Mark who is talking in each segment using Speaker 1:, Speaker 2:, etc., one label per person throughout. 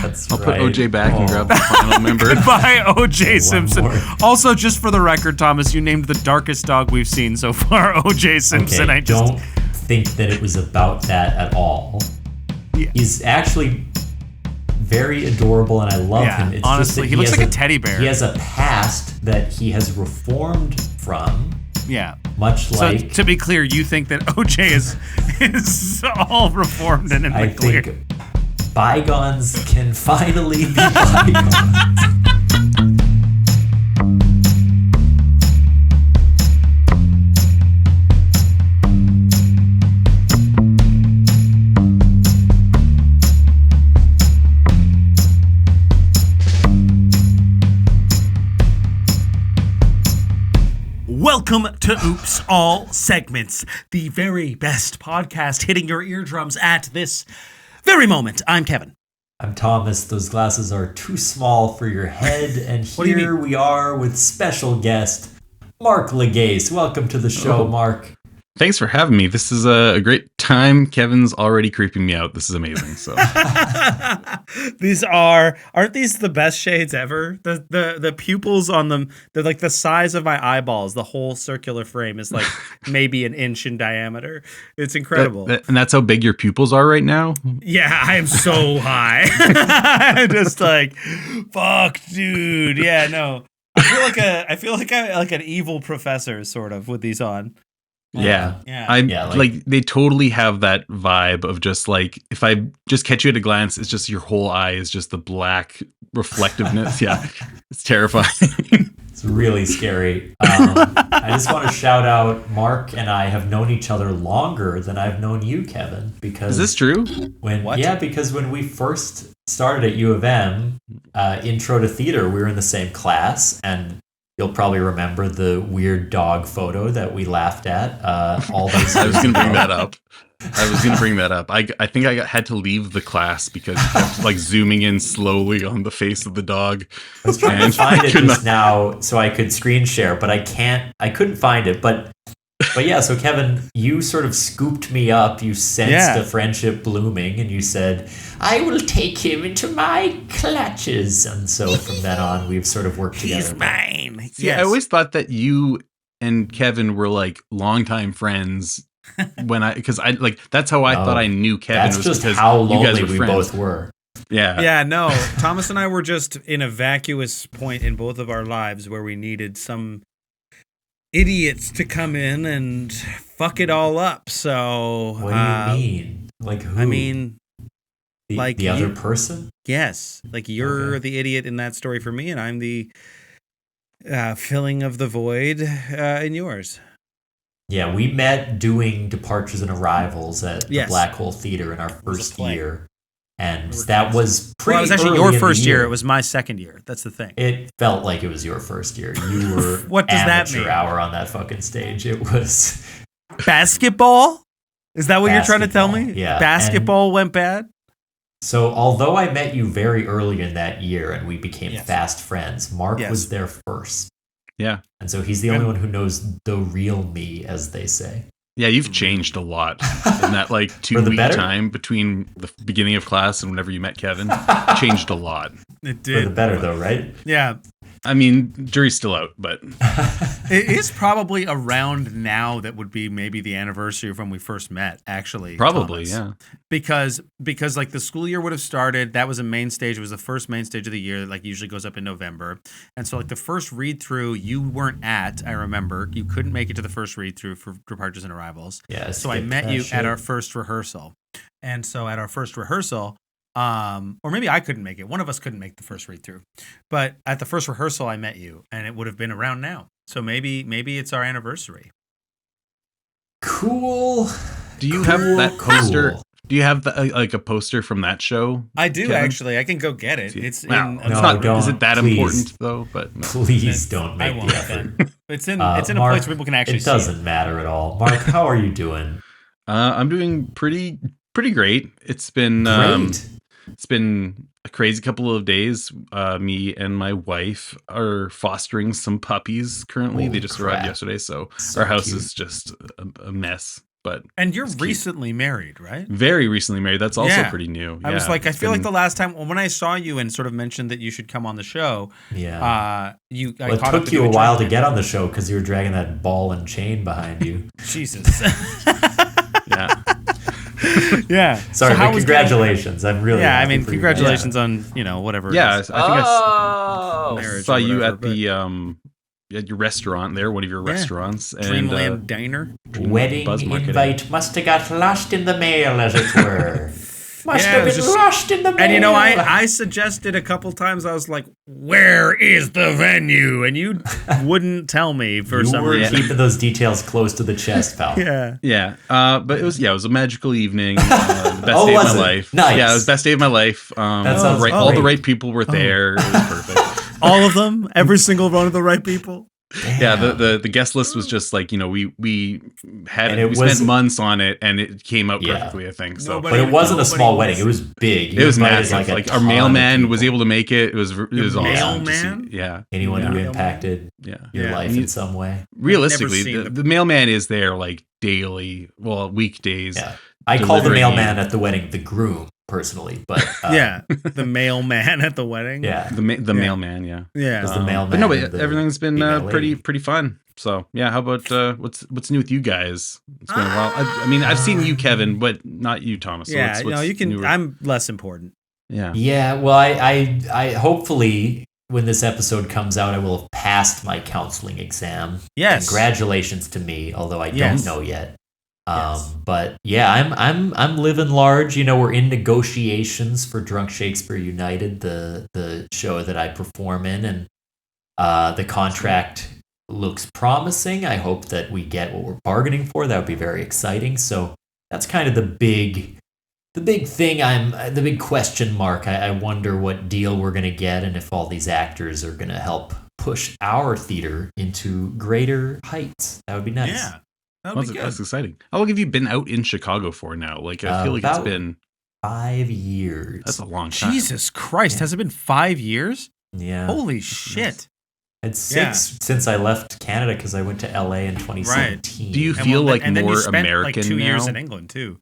Speaker 1: That's
Speaker 2: I'll
Speaker 1: right.
Speaker 2: put OJ back and grab the final member.
Speaker 3: Goodbye, OJ
Speaker 1: One
Speaker 3: Simpson.
Speaker 1: more.
Speaker 3: Also, just for the record, Thomas, you named the darkest dog we've seen so far, OJ Simpson.
Speaker 1: Okay, don't think that it was about that at all.
Speaker 3: Yeah.
Speaker 1: He's actually very adorable, and I love him. It's
Speaker 3: honestly,
Speaker 1: just that
Speaker 3: he looks
Speaker 1: has
Speaker 3: like a teddy bear.
Speaker 1: He has a past that he has reformed from.
Speaker 3: Yeah.
Speaker 1: Much like.
Speaker 3: So, to be clear, you think that OJ is all reformed and in the clear.
Speaker 1: Think bygones can finally be bygones.
Speaker 3: Welcome to Oops All Segments, the very best podcast hitting your eardrums at this very moment. I'm Kevin.
Speaker 1: I'm Thomas. Those glasses are too small for your head, and
Speaker 3: What do you
Speaker 1: here
Speaker 3: mean?
Speaker 1: we are with special guest Marc Lagace. Welcome to the show, Marc.
Speaker 2: Thanks for having me. This is a great time. Kevin's already creeping me out. This is amazing. So
Speaker 3: Aren't these the best shades ever? The pupils on them, they're like the size of my eyeballs. The whole circular frame is like maybe an inch in diameter. It's incredible.
Speaker 2: and that's how big your pupils are right now?
Speaker 3: Yeah, I am so high. I'm just like, fuck, dude. Yeah, no. I feel like I'm like an evil professor, sort of, with these on.
Speaker 2: Yeah.
Speaker 3: Yeah.
Speaker 2: Like they totally have that vibe of just like, if I just catch you at a glance, it's just your whole eye is just the black reflectiveness. Yeah. It's terrifying.
Speaker 1: It's really scary. I just want to shout out Marc and I have known each other longer than I've known you, Kevin. Because
Speaker 2: Is this true?
Speaker 1: Because when we first started at U of M, intro to theater, we were in the same class, and you'll probably remember the weird dog photo that we laughed at all those years
Speaker 2: I was going to bring
Speaker 1: ago.
Speaker 2: that up. I think I had to leave the class because it kept like zooming in slowly on the face of the dog.
Speaker 1: I was trying to find it just now so I could screen share, but I couldn't find it. But yeah, so Kevin, you sort of scooped me up. You sensed a friendship blooming, and you said, "I will take him into my clutches." And so from then on, we've sort of worked together.
Speaker 3: He's mine.
Speaker 2: See, I always thought that you and Kevin were like longtime friends because that's how I thought I knew Kevin.
Speaker 1: That's
Speaker 2: was
Speaker 1: just
Speaker 2: because
Speaker 1: how
Speaker 2: you guys
Speaker 1: lonely
Speaker 2: were
Speaker 1: we
Speaker 2: friends.
Speaker 1: both were.
Speaker 2: Yeah.
Speaker 3: Yeah, no. Thomas and I were just in a vacuous point in both of our lives where we needed some idiots to come in and fuck it all up. So
Speaker 1: What do you mean? Like who?
Speaker 3: I mean, like
Speaker 1: the other
Speaker 3: you-
Speaker 1: person?
Speaker 3: yes, like you're the idiot in that story for me, and I'm the filling of the void in yours.
Speaker 1: Yeah, we met doing Departures and Arrivals at the
Speaker 3: Yes.
Speaker 1: Black Hole Theater in our first
Speaker 3: play.
Speaker 1: year. And that was pretty
Speaker 3: Well, it was actually
Speaker 1: early
Speaker 3: your
Speaker 1: in the
Speaker 3: first year. It was my second year. That's the thing.
Speaker 1: It felt like it was your first year. You were
Speaker 3: What does that
Speaker 1: amateur
Speaker 3: mean?
Speaker 1: hour on that fucking stage. It was
Speaker 3: Basketball? Is that what you're trying to tell me?
Speaker 1: Basketball, yeah.
Speaker 3: Basketball went bad?
Speaker 1: so. Although I met you very early in that year, and we became
Speaker 3: Yes.
Speaker 1: fast friends, Marc
Speaker 3: Yes.
Speaker 1: was there first,
Speaker 2: Yeah.
Speaker 1: and so he's the only one who knows the real me, as they say.
Speaker 2: Yeah, you've changed a lot in that like
Speaker 1: For
Speaker 2: 2
Speaker 1: the
Speaker 2: week
Speaker 1: better?
Speaker 2: time between the beginning of class and whenever you met Kevin. Changed a lot.
Speaker 3: It
Speaker 1: For
Speaker 3: did.
Speaker 1: the better, though, right?
Speaker 3: Yeah.
Speaker 2: I mean, jury's still out, but
Speaker 3: It is probably around now that would be maybe the anniversary of when we first met, actually.
Speaker 2: probably,
Speaker 3: Thomas.
Speaker 2: yeah.
Speaker 3: Because like the school year would have started, that was a main stage. It was the first main stage of the year that like usually goes up in November. And so like the first read through you weren't at, I remember. You couldn't make it to the first read through for Departures and Arrivals.
Speaker 1: Yeah.
Speaker 3: So I
Speaker 1: skipped
Speaker 3: met
Speaker 1: that
Speaker 3: you
Speaker 1: shit.
Speaker 3: at our first rehearsal. And so at our first rehearsal, or maybe I couldn't make it. One of us couldn't make the first read through. But at the first rehearsal I met you, and it would have been around now. So maybe it's our anniversary.
Speaker 1: Cool.
Speaker 2: Do you have that poster?
Speaker 1: Cool.
Speaker 2: Do you have like a poster from that show?
Speaker 3: I do
Speaker 2: Kevin?
Speaker 3: actually. I can go get it. It's
Speaker 2: Wow.
Speaker 3: in.
Speaker 2: It's
Speaker 1: No,
Speaker 2: not.
Speaker 1: don't,
Speaker 2: Is it that
Speaker 1: please.
Speaker 2: important though? But no.
Speaker 1: Please don't
Speaker 3: I
Speaker 1: make
Speaker 3: won't
Speaker 1: the effort.
Speaker 3: then. It's in
Speaker 1: Marc,
Speaker 3: a place where people can actually
Speaker 1: it
Speaker 3: see
Speaker 1: doesn't matter at all. Marc, how are you doing?
Speaker 2: I'm doing pretty great. It's been
Speaker 1: Great.
Speaker 2: it's been a crazy couple of days. Me and my wife are fostering some puppies currently.
Speaker 1: Holy
Speaker 2: They just arrived
Speaker 1: crap.
Speaker 2: yesterday, so
Speaker 1: So
Speaker 2: our house
Speaker 1: cute.
Speaker 2: is just a mess.
Speaker 3: And you're recently married, right?
Speaker 2: Very recently married. That's also pretty new.
Speaker 3: I was like, I feel like the last time when I saw you and sort of mentioned that you should come on the show.
Speaker 1: Yeah.
Speaker 3: It
Speaker 1: took you a while to get on the show because you were dragging that ball and chain behind you.
Speaker 3: Jesus.
Speaker 2: Yeah.
Speaker 3: Yeah.
Speaker 2: Sorry,
Speaker 1: but congratulations. I'm really
Speaker 3: I mean, congratulations on, whatever.
Speaker 2: Yeah, I think
Speaker 3: I
Speaker 2: saw you at the at your restaurant there, one of your restaurants.
Speaker 3: Dreamland Diner.
Speaker 1: Wedding invite must have got lost in the mail, as it were. Must have been lost in the mail.
Speaker 3: And I suggested a couple times, I was like, where is the venue? And you wouldn't tell me for some reason.
Speaker 1: You were keeping those details close to the chest, pal.
Speaker 3: Yeah.
Speaker 2: But it was a magical evening. The best day of my life.
Speaker 1: Nice.
Speaker 2: Yeah, it was the best day of my life.
Speaker 1: That sounds
Speaker 2: right. All the right people were there. It was perfect.
Speaker 3: All of them? Every single one of the right people?
Speaker 1: Damn.
Speaker 2: Yeah, the guest list was just like, we spent months on it, and it came out perfectly, I think. So,
Speaker 1: but it wasn't a small wedding; it was big.
Speaker 2: It was massive. Like our mailman was able to make it. It was awesome.
Speaker 3: Mailman?
Speaker 2: Yeah.
Speaker 1: Anyone who impacted your life in some way.
Speaker 2: Realistically, the mailman is there like daily, weekdays.
Speaker 1: Yeah. I call the mailman at the wedding the groom. Personally, but
Speaker 3: the mailman at the wedding.
Speaker 2: Yeah, the mailman. Yeah.
Speaker 1: The mailman.
Speaker 2: But no, everything's been pretty fun. So yeah, how about what's new with you guys? It's been a while. I mean, I've seen you, Kevin, but not you, Thomas. So
Speaker 3: you can. Newer? I'm less important.
Speaker 2: Yeah.
Speaker 1: Yeah. Well, I hopefully when this episode comes out, I will have passed my counseling exam.
Speaker 3: Yes.
Speaker 1: Congratulations to me, although I don't know yet. But yeah, I'm living large. We're in negotiations for Drunk Shakespeare United, the show that I perform in, and the contract looks promising. I hope that we get what we're bargaining for. That would be very exciting. So that's kind of the big thing. The big question mark. I wonder what deal we're gonna get, and if all these actors are gonna help push our theater into greater heights. That would be nice.
Speaker 3: Yeah.
Speaker 2: That's exciting. How long have you been out in Chicago for now? Like, I feel like it's been
Speaker 1: 5 years.
Speaker 2: That's a long time.
Speaker 3: Jesus Christ. Has it been 5 years?
Speaker 1: Yeah.
Speaker 3: Holy shit.
Speaker 1: It's 6 since I left Canada because I went to LA in 2017.
Speaker 2: Right. Do you feel like more
Speaker 3: you spent
Speaker 2: American
Speaker 3: like 2
Speaker 2: now?
Speaker 3: years in England too.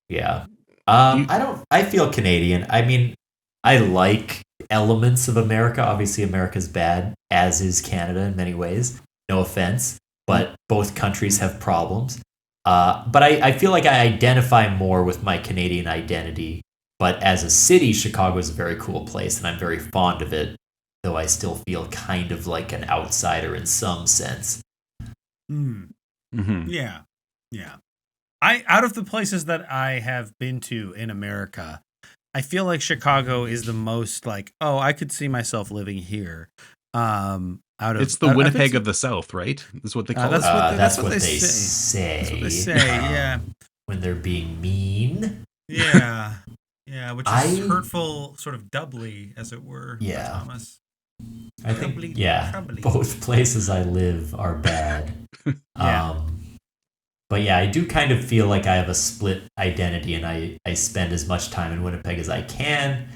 Speaker 1: Yeah. I feel Canadian. I mean, I like elements of America. Obviously, America's bad, as is Canada in many ways. No offense. But both countries have problems. But I feel like I identify more with my Canadian identity. But as a city, Chicago is a very cool place, and I'm very fond of it, though I still feel kind of like an outsider in some sense.
Speaker 2: Mm-hmm.
Speaker 3: Yeah. Out of the places that I have been to in America, I feel like Chicago is the most like, I could see myself living here.
Speaker 2: It's the Winnipeg of the South, right? That's what they call it.
Speaker 1: That's what they say.
Speaker 3: That's what they say, yeah.
Speaker 1: When they're being mean.
Speaker 3: Yeah, which is hurtful, sort of doubly, as it were.
Speaker 1: Yeah.
Speaker 3: Thomas.
Speaker 1: I think, both places I live are bad. But yeah, I do kind of feel like I have a split identity, and I spend as much time in Winnipeg as I can.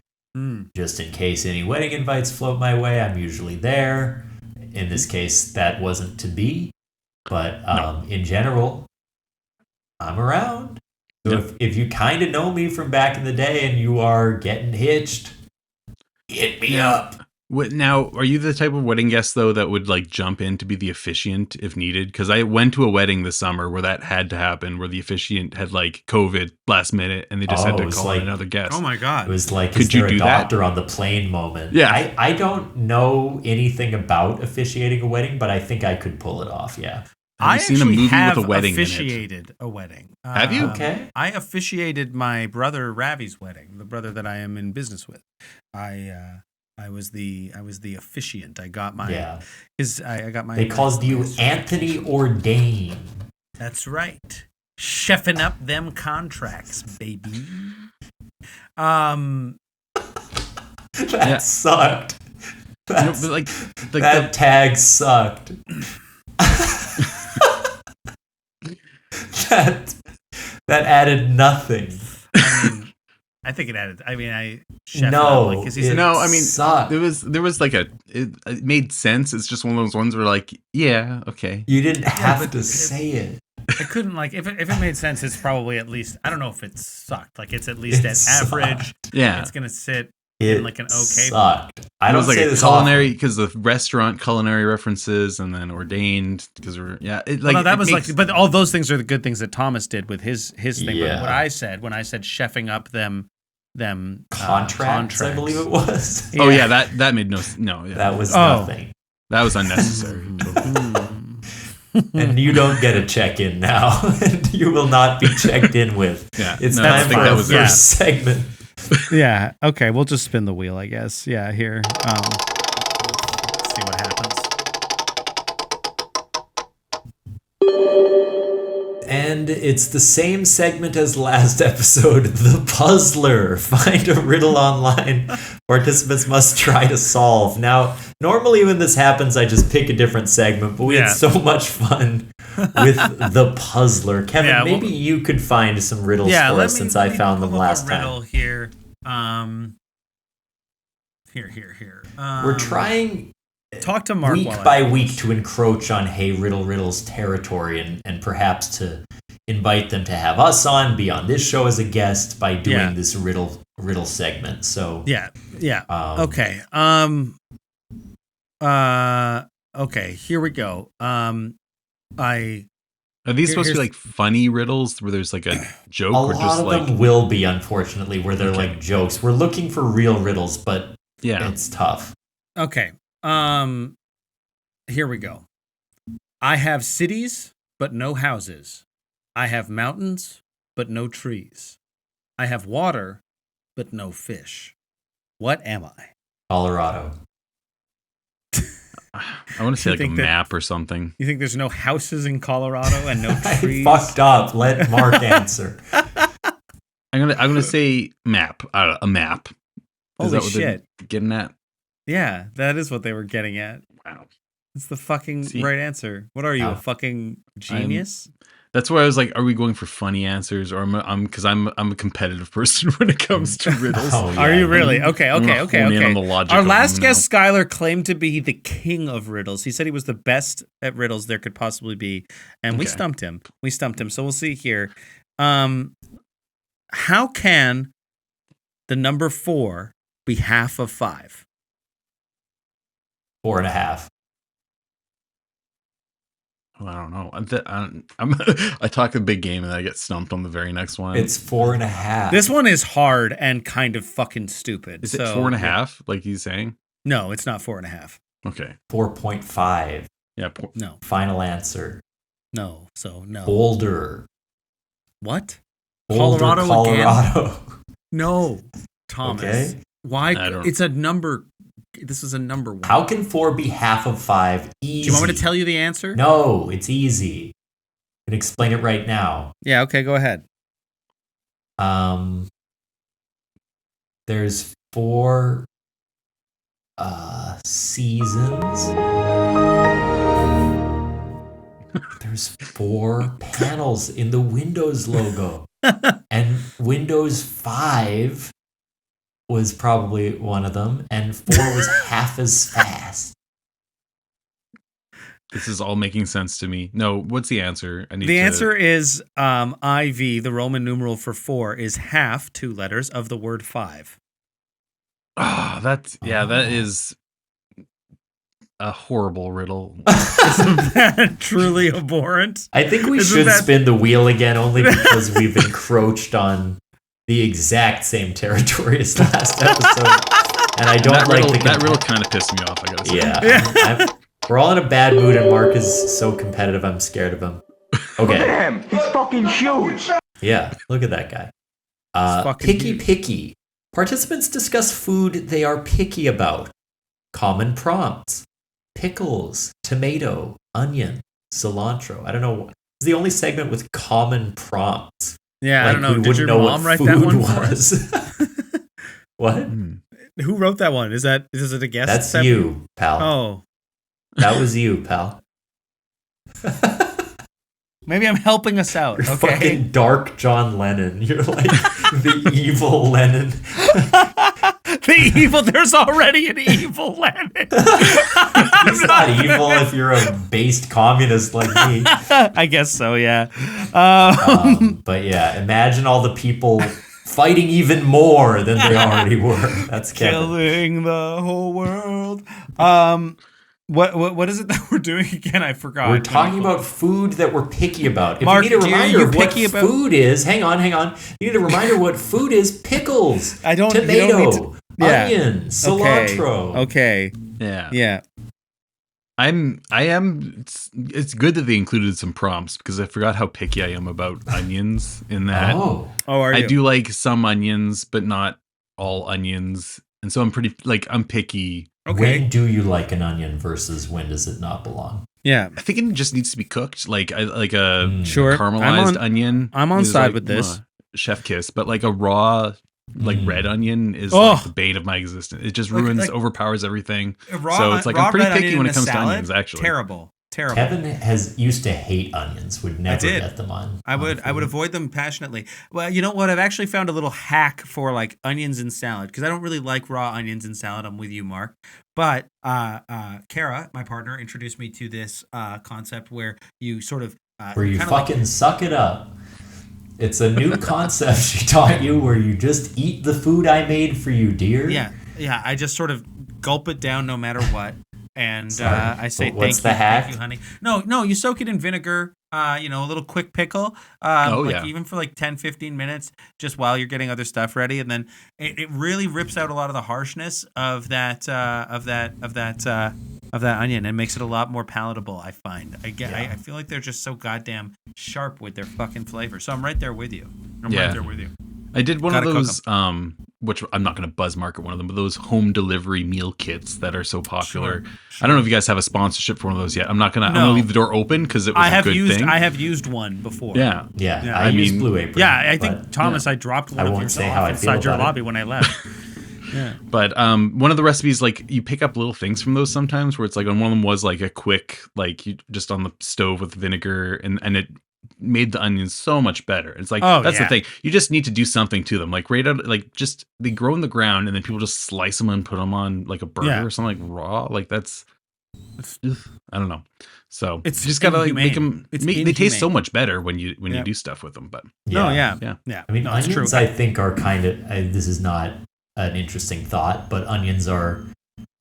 Speaker 1: Just in case any wedding invites float my way, I'm usually there. In this case, that wasn't to be. But in general, I'm around. So if you kind of know me from back in the day and you are getting hitched, hit me up.
Speaker 2: Now, are you the type of wedding guest, though, that would like jump in to be the officiant if needed? Because I went to a wedding this summer where that had to happen, where the officiant had like COVID last minute and they just had to call in another guest.
Speaker 3: Oh my God.
Speaker 1: It was like, could you do a doctor on the plane moment?
Speaker 2: Yeah.
Speaker 1: I don't know anything about officiating a wedding, but I think I could pull it off. Yeah.
Speaker 2: Have you seen a movie with a wedding
Speaker 3: officiated a wedding.
Speaker 2: Have you?
Speaker 1: Okay.
Speaker 3: I officiated my brother Ravi's wedding, the brother that I am in business with. I was the officiant. I got my I got my.
Speaker 1: They called you Anthony Ordain.
Speaker 3: That's right. Chefing up them contracts, baby.
Speaker 1: That sucked.
Speaker 2: That
Speaker 1: tag sucked. that added nothing.
Speaker 3: I think it added. I mean,
Speaker 1: sucked.
Speaker 2: There was like it made sense. It's just one of those ones where like, yeah, okay.
Speaker 1: You didn't have to say it.
Speaker 3: It couldn't if it made sense. It's probably at least I don't know if it sucked. Like it's at least at average.
Speaker 2: Yeah,
Speaker 3: it's gonna sit in like an okay.
Speaker 1: Sucked. I don't
Speaker 2: like
Speaker 1: say
Speaker 2: a
Speaker 1: this
Speaker 2: culinary because the restaurant culinary references, and then ordained because we're
Speaker 3: but all those things are the good things that Thomas did with his thing.
Speaker 1: Yeah.
Speaker 3: But what I said when I said chefing up them
Speaker 1: contracts, I believe it was.
Speaker 2: Oh yeah, that made no. Yeah.
Speaker 1: That was nothing.
Speaker 2: That was unnecessary.
Speaker 1: And you don't get a check-in now, and you will not be checked in with.
Speaker 2: Yeah,
Speaker 1: it's time for the first segment.
Speaker 3: Yeah. Okay. We'll just spin the wheel, I guess. Yeah. Here. Let's see what happens.
Speaker 1: And it's the same segment as last episode, The Puzzler. Find a riddle online. Participants must try to solve. Now, normally when this happens, I just pick a different segment, but we had so much fun with The Puzzler. Kevin, maybe you could find some riddles for us since I found them last time.
Speaker 3: Riddle here. Here.
Speaker 1: We're trying
Speaker 3: talk to Mark
Speaker 1: week by week to encroach on Hey Riddle Riddle's territory and perhaps to invite them to have us on, be on this show as a guest by doing this riddle segment. So
Speaker 3: okay. Okay, here we go.
Speaker 2: Are these supposed to be like funny riddles where there's like a joke?
Speaker 1: A lot of them will be, unfortunately, where they're like jokes. We're looking for real riddles, but it's tough.
Speaker 3: Okay. Here we go. I have cities, but no houses. I have mountains, but no trees. I have water, but no fish. What am I?
Speaker 1: Colorado.
Speaker 2: I want to say like a map or something.
Speaker 3: You think there's no houses in Colorado and no trees?
Speaker 1: I fucked up. Let Mark answer.
Speaker 2: I'm gonna say map. A map. Is that what they're getting at?
Speaker 3: Yeah, that is what they were getting at.
Speaker 2: Wow.
Speaker 3: It's the fucking right answer. What are you, a fucking genius?
Speaker 2: That's why I was like, are we going for funny answers, or because I'm a competitive person when it comes to riddles.
Speaker 3: Are you really? Okay. Our last guest, Skylar, claimed to be the king of riddles. He said he was the best at riddles there could possibly be, and we stumped him. So we'll see here. How can the number 4 be half of 5?
Speaker 1: 4.5.
Speaker 2: Well, I don't know. I talk a big game and I get stumped on the very next one.
Speaker 1: It's 4.5.
Speaker 3: This one is hard and kind of fucking stupid.
Speaker 2: Is it 4.5? Like he's saying?
Speaker 3: No, it's not 4.5.
Speaker 2: Okay.
Speaker 1: 4.5.
Speaker 2: Yeah.
Speaker 3: No.
Speaker 1: Final answer.
Speaker 3: No. So no.
Speaker 1: Boulder.
Speaker 3: What?
Speaker 1: Boulder, Colorado.
Speaker 3: Again? No, Thomas. Okay. Why? It's a number. This is a number 1.
Speaker 1: How can 4 be half of 5? Easy.
Speaker 3: Do you want me to tell you the answer?
Speaker 1: No, it's easy. I can explain it right now.
Speaker 3: Yeah, okay, go ahead.
Speaker 1: There's 4 seasons. There's 4 panels in the Windows logo. And Windows 5 was probably one of them, and 4 was half as fast.
Speaker 2: This is all making sense to me. No, what's the answer?
Speaker 3: The answer is IV, the Roman numeral for 4, is half 2 letters of the word 5.
Speaker 2: That is a horrible riddle.
Speaker 3: Isn't that truly abhorrent?
Speaker 1: I think we should spin the wheel again, only because we've encroached on the exact same territory as last episode, and I don't
Speaker 2: that riddle kind of pissed me off. I gotta say,
Speaker 1: we're all in a bad mood, and Mark is so competitive. I'm scared of him. Okay,
Speaker 4: look at him. He's fucking huge.
Speaker 1: Yeah, look at that guy. Picky. Participants discuss food they are picky about. Common prompts: pickles, tomato, onion, cilantro. I don't know. It's the only segment with common prompts.
Speaker 3: Yeah, I don't know. Did your mom write that one for us?
Speaker 1: What?
Speaker 3: Who wrote that one? Is it a guess?
Speaker 1: That's you, pal.
Speaker 3: Oh.
Speaker 1: That was you, pal.
Speaker 3: Maybe I'm helping us out.
Speaker 1: You're
Speaker 3: okay.
Speaker 1: fucking dark John Lennon. You're like the evil Lennon.
Speaker 3: The evil. There's already an evil Lenin.
Speaker 1: He's not evil if you're a based communist like me.
Speaker 3: I guess so. Yeah.
Speaker 1: But yeah, imagine all the people fighting even more than they already were. That's Kevin.
Speaker 3: Killing the whole world. What is it that we're doing again? I forgot.
Speaker 1: We're talking about food that we're picky about. If
Speaker 3: Mark,
Speaker 1: you need a reminder of what
Speaker 3: about
Speaker 1: food is, hang on. You need a reminder what food is. Pickles, tomato, onion, cilantro.
Speaker 3: Okay.
Speaker 2: Yeah. I am. It's good that they included some prompts because I forgot how picky I am about onions. In that,
Speaker 3: are you?
Speaker 2: I do like some onions, but not all onions, and so I'm picky.
Speaker 3: Okay.
Speaker 1: When do you like an onion versus when does it not belong?
Speaker 2: Yeah, I think it just needs to be cooked, like a
Speaker 3: sure.
Speaker 2: caramelized onion.
Speaker 3: I'm on side with this.
Speaker 2: Chef kiss, but like a raw. Like red onion is like the bane of my existence. It just ruins, overpowers everything. So it's like I'm pretty picky when it comes to onions. Actually,
Speaker 3: terrible.
Speaker 1: Kevin used to hate onions. Would never get them on.
Speaker 3: I would avoid them passionately. Well, you know what? I've actually found a little hack for like onions in salad because I don't really like raw onions in salad. I'm with you, Mark. But Kara, my partner, introduced me to this concept where you sort of
Speaker 1: where you fucking suck it up. It's a new concept she taught you where you just eat the food I made for you, dear.
Speaker 3: Yeah. I just sort of gulp it down no matter what. And I say,
Speaker 1: what's the hack?
Speaker 3: Thank you, honey. No, you soak it in vinegar, a little quick pickle, even for like 10, 15 minutes, just while you're getting other stuff ready. And then it really rips out a lot of the harshness of that onion and makes it a lot more palatable, I find. I feel like they're just so goddamn sharp with their fucking flavor. So I'm right there with you.
Speaker 2: I did one of those, which I'm not going to buzz market one of them, but those home delivery meal kits that are so popular. Sure. I don't know if you guys have a sponsorship for one of those yet. I'm going to leave the door open because it was a good thing.
Speaker 3: I have used one before.
Speaker 2: Yeah.
Speaker 1: I used Blue Apron.
Speaker 3: Yeah, I think, Thomas, I dropped one of yours inside your lobby when I left.
Speaker 2: Yeah. But one of the recipes, like you pick up little things from those sometimes where it's like, one of them was like a quick, like you just on the stove with vinegar and it made the onions so much better. It's like, that's the thing. You just need to do something to them. Like right out, like just they grow in the ground and then people just slice them and put them on like a burger or something like raw. Like that's I don't know. So
Speaker 3: it's
Speaker 2: just gotta like make them. They taste so much better when you do stuff with them. But
Speaker 1: I mean, onions I think are kind of. This is not an interesting thought, but onions are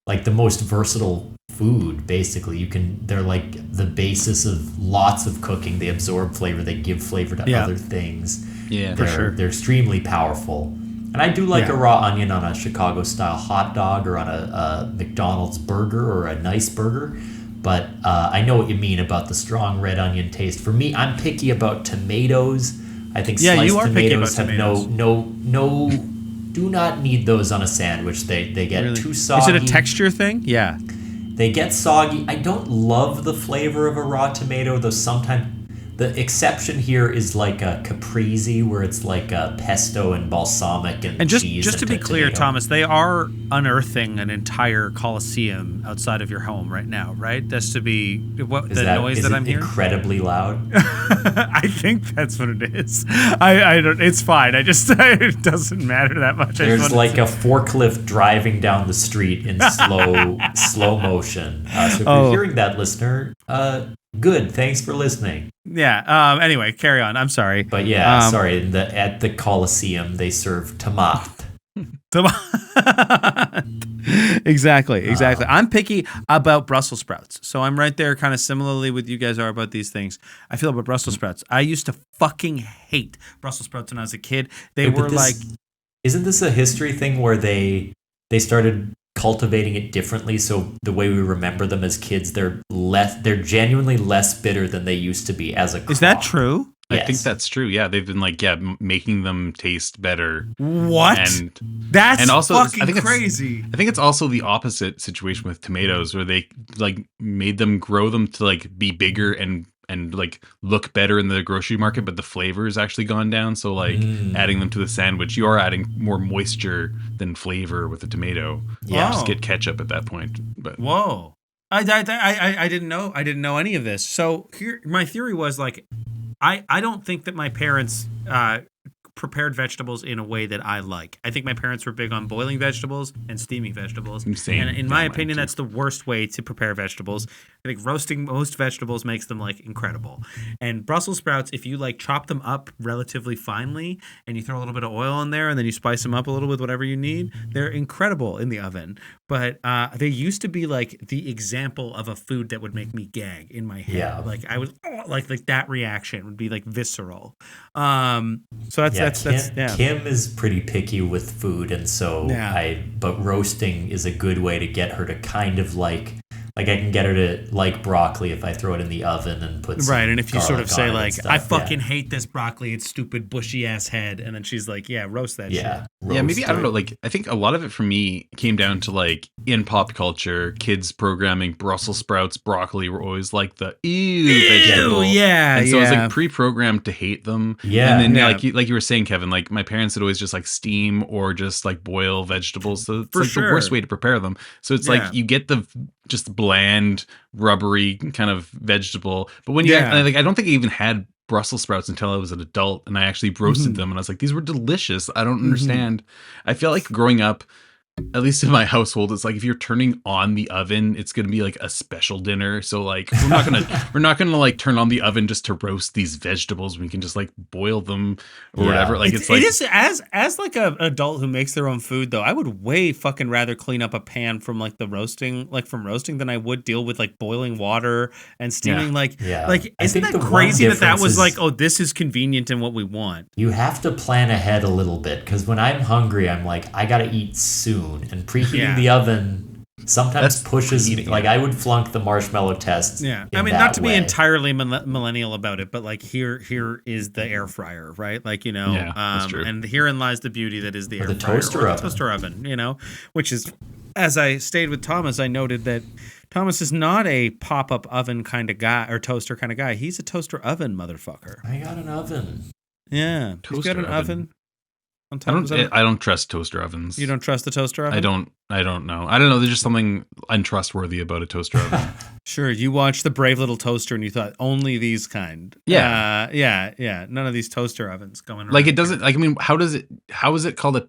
Speaker 1: like the most versatile food. Basically, they're like the basis of lots of cooking. They absorb flavor. They give flavor to other things.
Speaker 2: Yeah,
Speaker 1: for sure. They're extremely powerful. And I do like a raw onion on a Chicago style hot dog or on a McDonald's burger or a nice burger. But I know what you mean about the strong red onion taste. For me, I'm picky about tomatoes. I think sliced tomatoes have no. Do not need those on a sandwich. They get too soggy.
Speaker 3: Is it a texture thing? Yeah.
Speaker 1: They get soggy. I don't love the flavor of a raw tomato, though sometimes the exception here is like a caprese, where it's like a pesto and balsamic and cheese.
Speaker 3: Just to be clear,
Speaker 1: tomato.
Speaker 3: Thomas, they are unearthing an entire Coliseum outside of your home right now, right? That's to be noise that I'm hearing.
Speaker 1: Incredibly loud.
Speaker 3: I think that's what it is. I don't. It's fine. It doesn't matter that much.
Speaker 1: There's like a forklift driving down the street in slow motion. So if you're hearing that, listener, good. Thanks for listening.
Speaker 3: Yeah. Anyway, carry on. I'm sorry.
Speaker 1: But yeah, sorry. At the Coliseum, they serve tomat.
Speaker 3: Exactly. I'm picky about Brussels sprouts. So I'm right there kind of similarly with you guys are about these things. I feel about Brussels sprouts. I used to fucking hate Brussels sprouts when I was a kid.
Speaker 1: Isn't this a history thing where they started cultivating it differently, so the way we remember them as kids, they're genuinely less bitter than they used to be as a crop.
Speaker 3: Is that true?
Speaker 2: Yes. I think that's true. Yeah, they've been making them taste better.
Speaker 3: What? That's also, fucking crazy.
Speaker 2: I think it's also the opposite situation with tomatoes, where they like made them grow them to like be bigger and like look better in the grocery market, but the flavor has actually gone down. So like adding them to the sandwich, you are adding more moisture than flavor with a tomato. Yeah, just get ketchup at that point. But
Speaker 3: whoa, I didn't know. I didn't know any of this. So here, my theory was like, I don't think that my parents prepared vegetables in a way that I like. I think my parents were big on boiling vegetables and steaming vegetables.
Speaker 2: Same.
Speaker 3: And in my opinion, that's the worst way to prepare vegetables. I think roasting most vegetables makes them like incredible. And Brussels sprouts, if you like chop them up relatively finely and you throw a little bit of oil in there and then you spice them up a little with whatever you need, they're incredible in the oven. But they used to be like the example of a food that would make me gag in my head.
Speaker 1: Yeah.
Speaker 3: Like I was like that reaction would be like visceral. So that's
Speaker 1: Kim is pretty picky with food, and so but roasting is a good way to get her to kind of like I can get her to like broccoli if I throw it in the oven and put some
Speaker 3: right. And if you sort of say like,
Speaker 1: stuff,
Speaker 3: I fucking hate this broccoli, it's stupid bushy ass head, and then she's like, yeah, roast that shit.
Speaker 2: Yeah, maybe I don't know. Like, I think a lot of it for me came down to like in pop culture, kids programming, Brussels sprouts, broccoli were always like the vegetable.
Speaker 3: Yeah,
Speaker 2: and so I was like pre-programmed to hate them.
Speaker 1: Yeah,
Speaker 2: and then like you were saying, Kevin, like my parents would always just like steam or just like boil vegetables. So it's like the worst way to prepare them. So it's like you get the just bland, rubbery kind of vegetable. But when I don't think I even had Brussels sprouts until I was an adult, and I actually roasted them, and I was like, these were delicious. I don't understand. I feel like growing up, at least in my household, it's like if you're turning on the oven, it's gonna be like a special dinner. So like we're not gonna like turn on the oven just to roast these vegetables. We can just like boil them or whatever. Like it is
Speaker 3: as like an adult who makes their own food though. I would way fucking rather clean up a pan from like the roasting, than I would deal with like boiling water and steaming. Like isn't that crazy that was like, oh, this is convenient and what we want.
Speaker 1: You have to plan ahead a little bit, because when I'm hungry, I'm like, I gotta eat soon. And preheating the oven sometimes pushes me. Like I would flunk the marshmallow test.
Speaker 3: Yeah, I mean, not to be entirely millennial about it, but like here is the air fryer, right? Like
Speaker 2: that's true.
Speaker 3: And herein lies the beauty that is the air fryer
Speaker 1: toaster oven.
Speaker 3: The toaster oven. Which is, as I stayed with Thomas, I noted that Thomas is not a pop-up oven kind of guy or toaster kind of guy. He's a toaster oven motherfucker.
Speaker 1: I got an oven.
Speaker 3: Yeah, he's got an oven.
Speaker 2: I don't trust toaster ovens.
Speaker 3: You don't trust the toaster oven?
Speaker 2: I don't know. I don't know. There's just something untrustworthy about a toaster oven. Sure.
Speaker 3: You watched The Brave Little Toaster and you thought only these kind.
Speaker 2: Yeah.
Speaker 3: Yeah. None of these toaster ovens going around.
Speaker 2: Like it doesn't, like, I mean, how is it called?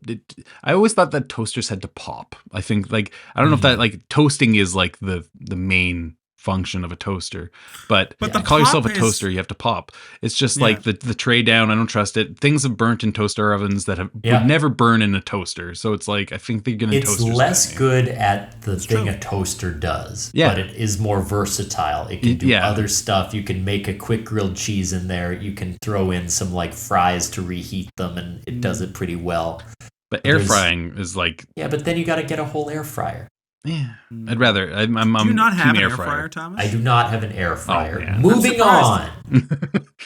Speaker 2: I always thought that toasters had to pop. I think like, I don't know if that like toasting is like the main function of a toaster, but to call yourself a toaster, you have to pop. It's just like the tray down. I don't trust it. Things have burnt in toaster ovens that would never burn in a toaster. So it's like, I think they're going to toasters.
Speaker 1: It's less good at the thing a toaster does, but it is more versatile. It can do other stuff. You can make a quick grilled cheese in there. You can throw in some like fries to reheat them, and it does it pretty well.
Speaker 2: But air frying is like,
Speaker 1: but then you got to get a whole air fryer.
Speaker 2: Yeah, I'd rather. I'm
Speaker 3: do you not have an air fryer, Thomas?
Speaker 1: I do not have an air fryer. Oh, moving on.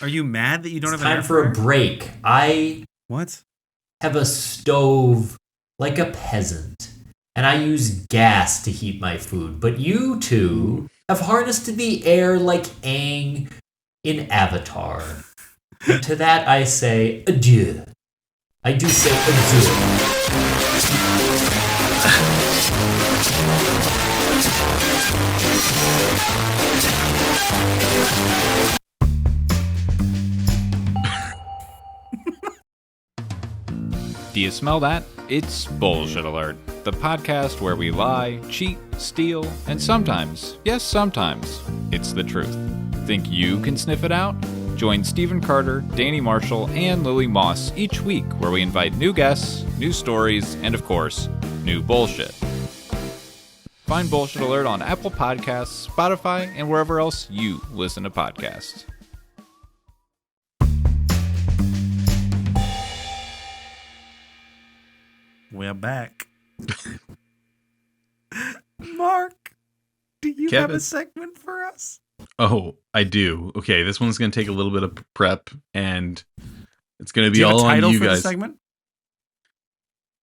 Speaker 3: Are you mad that you don't have an air fryer?
Speaker 1: Time for a break. I have a stove like a peasant, and I use gas to heat my food. But you two have harnessed the air like Aang in Avatar. And to that I say adieu. I do say adieu.
Speaker 5: Do you smell that? It's Bullshit Alert, the podcast where we lie, cheat, steal, and sometimes, yes, sometimes, it's the truth. Think you can sniff it out? Join Stephen Carter, Danny Marshall, and Lily Moss each week where we invite new guests, new stories, and of course, new bullshit. Find Bullshit Alert on Apple Podcasts, Spotify, and wherever else you listen to podcasts.
Speaker 3: We're back. Mark, do you have a segment for us?
Speaker 2: Oh, I do. Okay, this one's going to take a little bit of prep, and it's going to be all on you guys. Do you have a title for the segment?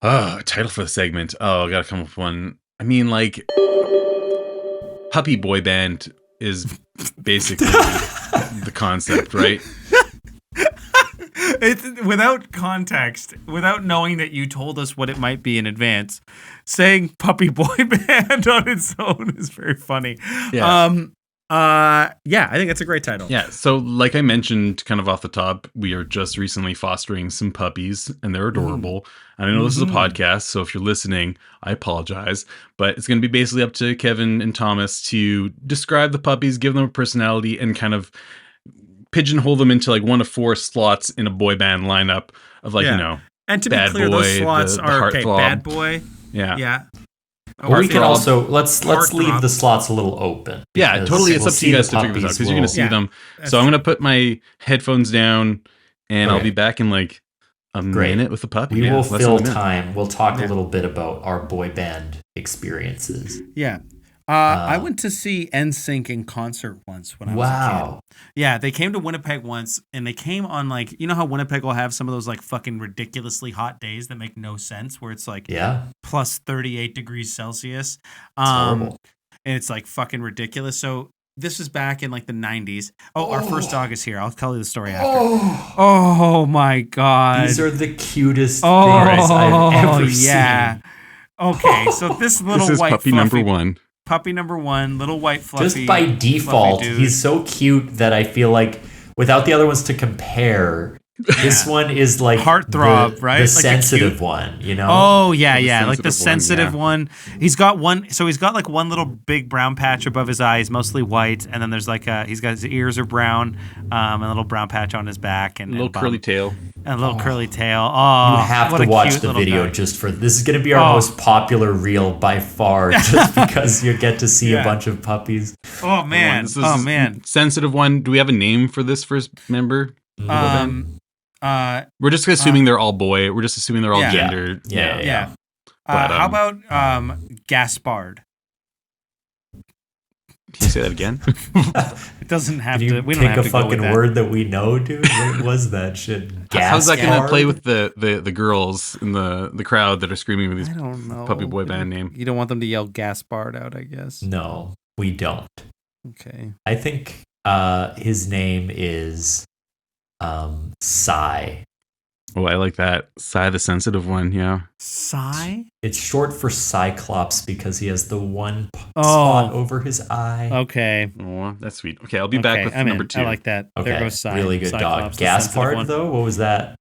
Speaker 2: Oh, a title for the segment. Oh, I got to come up with one. I mean, like, puppy boy band is basically the concept, right?
Speaker 3: It's without context, without knowing that you told us what it might be in advance. Saying puppy boy band on its own is very funny.
Speaker 2: Yeah.
Speaker 3: Yeah, I think that's a great title.
Speaker 2: Yeah, so like I mentioned kind of off the top, we are just recently fostering some puppies, and they're adorable. And I know this is a podcast, so if you're listening, I apologize. But it's going to be basically up to Kevin and Thomas to describe the puppies, give them a personality, and kind of pigeonhole them into like one of 4 slots in a boy band lineup of like,
Speaker 3: And to be
Speaker 2: bad
Speaker 3: clear,
Speaker 2: boy,
Speaker 3: those slots
Speaker 2: the
Speaker 3: are okay.
Speaker 2: heartthrob.
Speaker 3: Bad boy.
Speaker 2: Yeah.
Speaker 3: Yeah.
Speaker 1: Or we can also let's
Speaker 3: Heartthrob.
Speaker 1: leave the slots a little open.
Speaker 2: Yeah, totally. It's
Speaker 1: we'll
Speaker 2: up to you guys to figure this out because you're going to see them. So I'm going to put my headphones down, and I'll be back in like a minute with the puppy.
Speaker 1: We will fill time. We'll talk a little bit about our boy band experiences.
Speaker 3: Yeah. I went to see NSYNC in concert once when I was a kid. Yeah, they came to Winnipeg once, and they came on like, you know how Winnipeg will have some of those like fucking ridiculously hot days that make no sense, where it's like plus 38 degrees Celsius.
Speaker 1: Horrible.
Speaker 3: And it's like fucking ridiculous. So this is back in like the 90s. Oh, our first dog is here. I'll tell you the story after. Oh my God.
Speaker 1: These are the cutest things I've ever
Speaker 3: seen. Okay, so this little
Speaker 2: this is
Speaker 3: white
Speaker 2: puppy
Speaker 3: fluffy,
Speaker 2: number 1.
Speaker 3: Puppy number 1, little white fluffy.
Speaker 1: Just by default, he's so cute that I feel like without the other ones to compare, this one is like
Speaker 3: heartthrob, right?
Speaker 1: The
Speaker 3: like
Speaker 1: sensitive one, you know?
Speaker 3: Oh yeah, like the sensitive one. He's got like one little big brown patch above his eye. He's mostly white, and then there's like he's got his ears are brown, and a little brown patch on his back, and
Speaker 2: a little curly tail.
Speaker 3: And a little curly tail. Oh,
Speaker 1: you have to watch the video just for this. Is going to be our most popular reel by far, just because you get to see a bunch of puppies.
Speaker 3: Oh man,
Speaker 2: sensitive one. Do we have a name for this first member? We're just assuming they're all boy. We're just assuming they're all gender.
Speaker 3: Yeah. But, how about Gaspard?
Speaker 2: Can you say that again?
Speaker 3: It doesn't have
Speaker 1: to.
Speaker 3: We don't have to
Speaker 1: pick a fucking word that we know, dude. What was that shit?
Speaker 2: How's that going to play with the girls in the crowd that are screaming with these puppy boy band name?
Speaker 3: You don't want them to yell Gaspard out, I guess.
Speaker 1: No, we don't.
Speaker 3: Okay.
Speaker 1: I think his name is Psy.
Speaker 2: Oh, I like that. Psy, the sensitive one, yeah.
Speaker 3: Psy?
Speaker 1: It's short for Cyclops because he has the one spot over his eye.
Speaker 3: Okay.
Speaker 2: Oh, that's sweet. Okay, I'll be back with number 2.
Speaker 3: I like that.
Speaker 1: Okay,
Speaker 3: there goes Psy.
Speaker 1: Really good
Speaker 3: Cyclops,
Speaker 1: dog. Gaspard, though? What was that?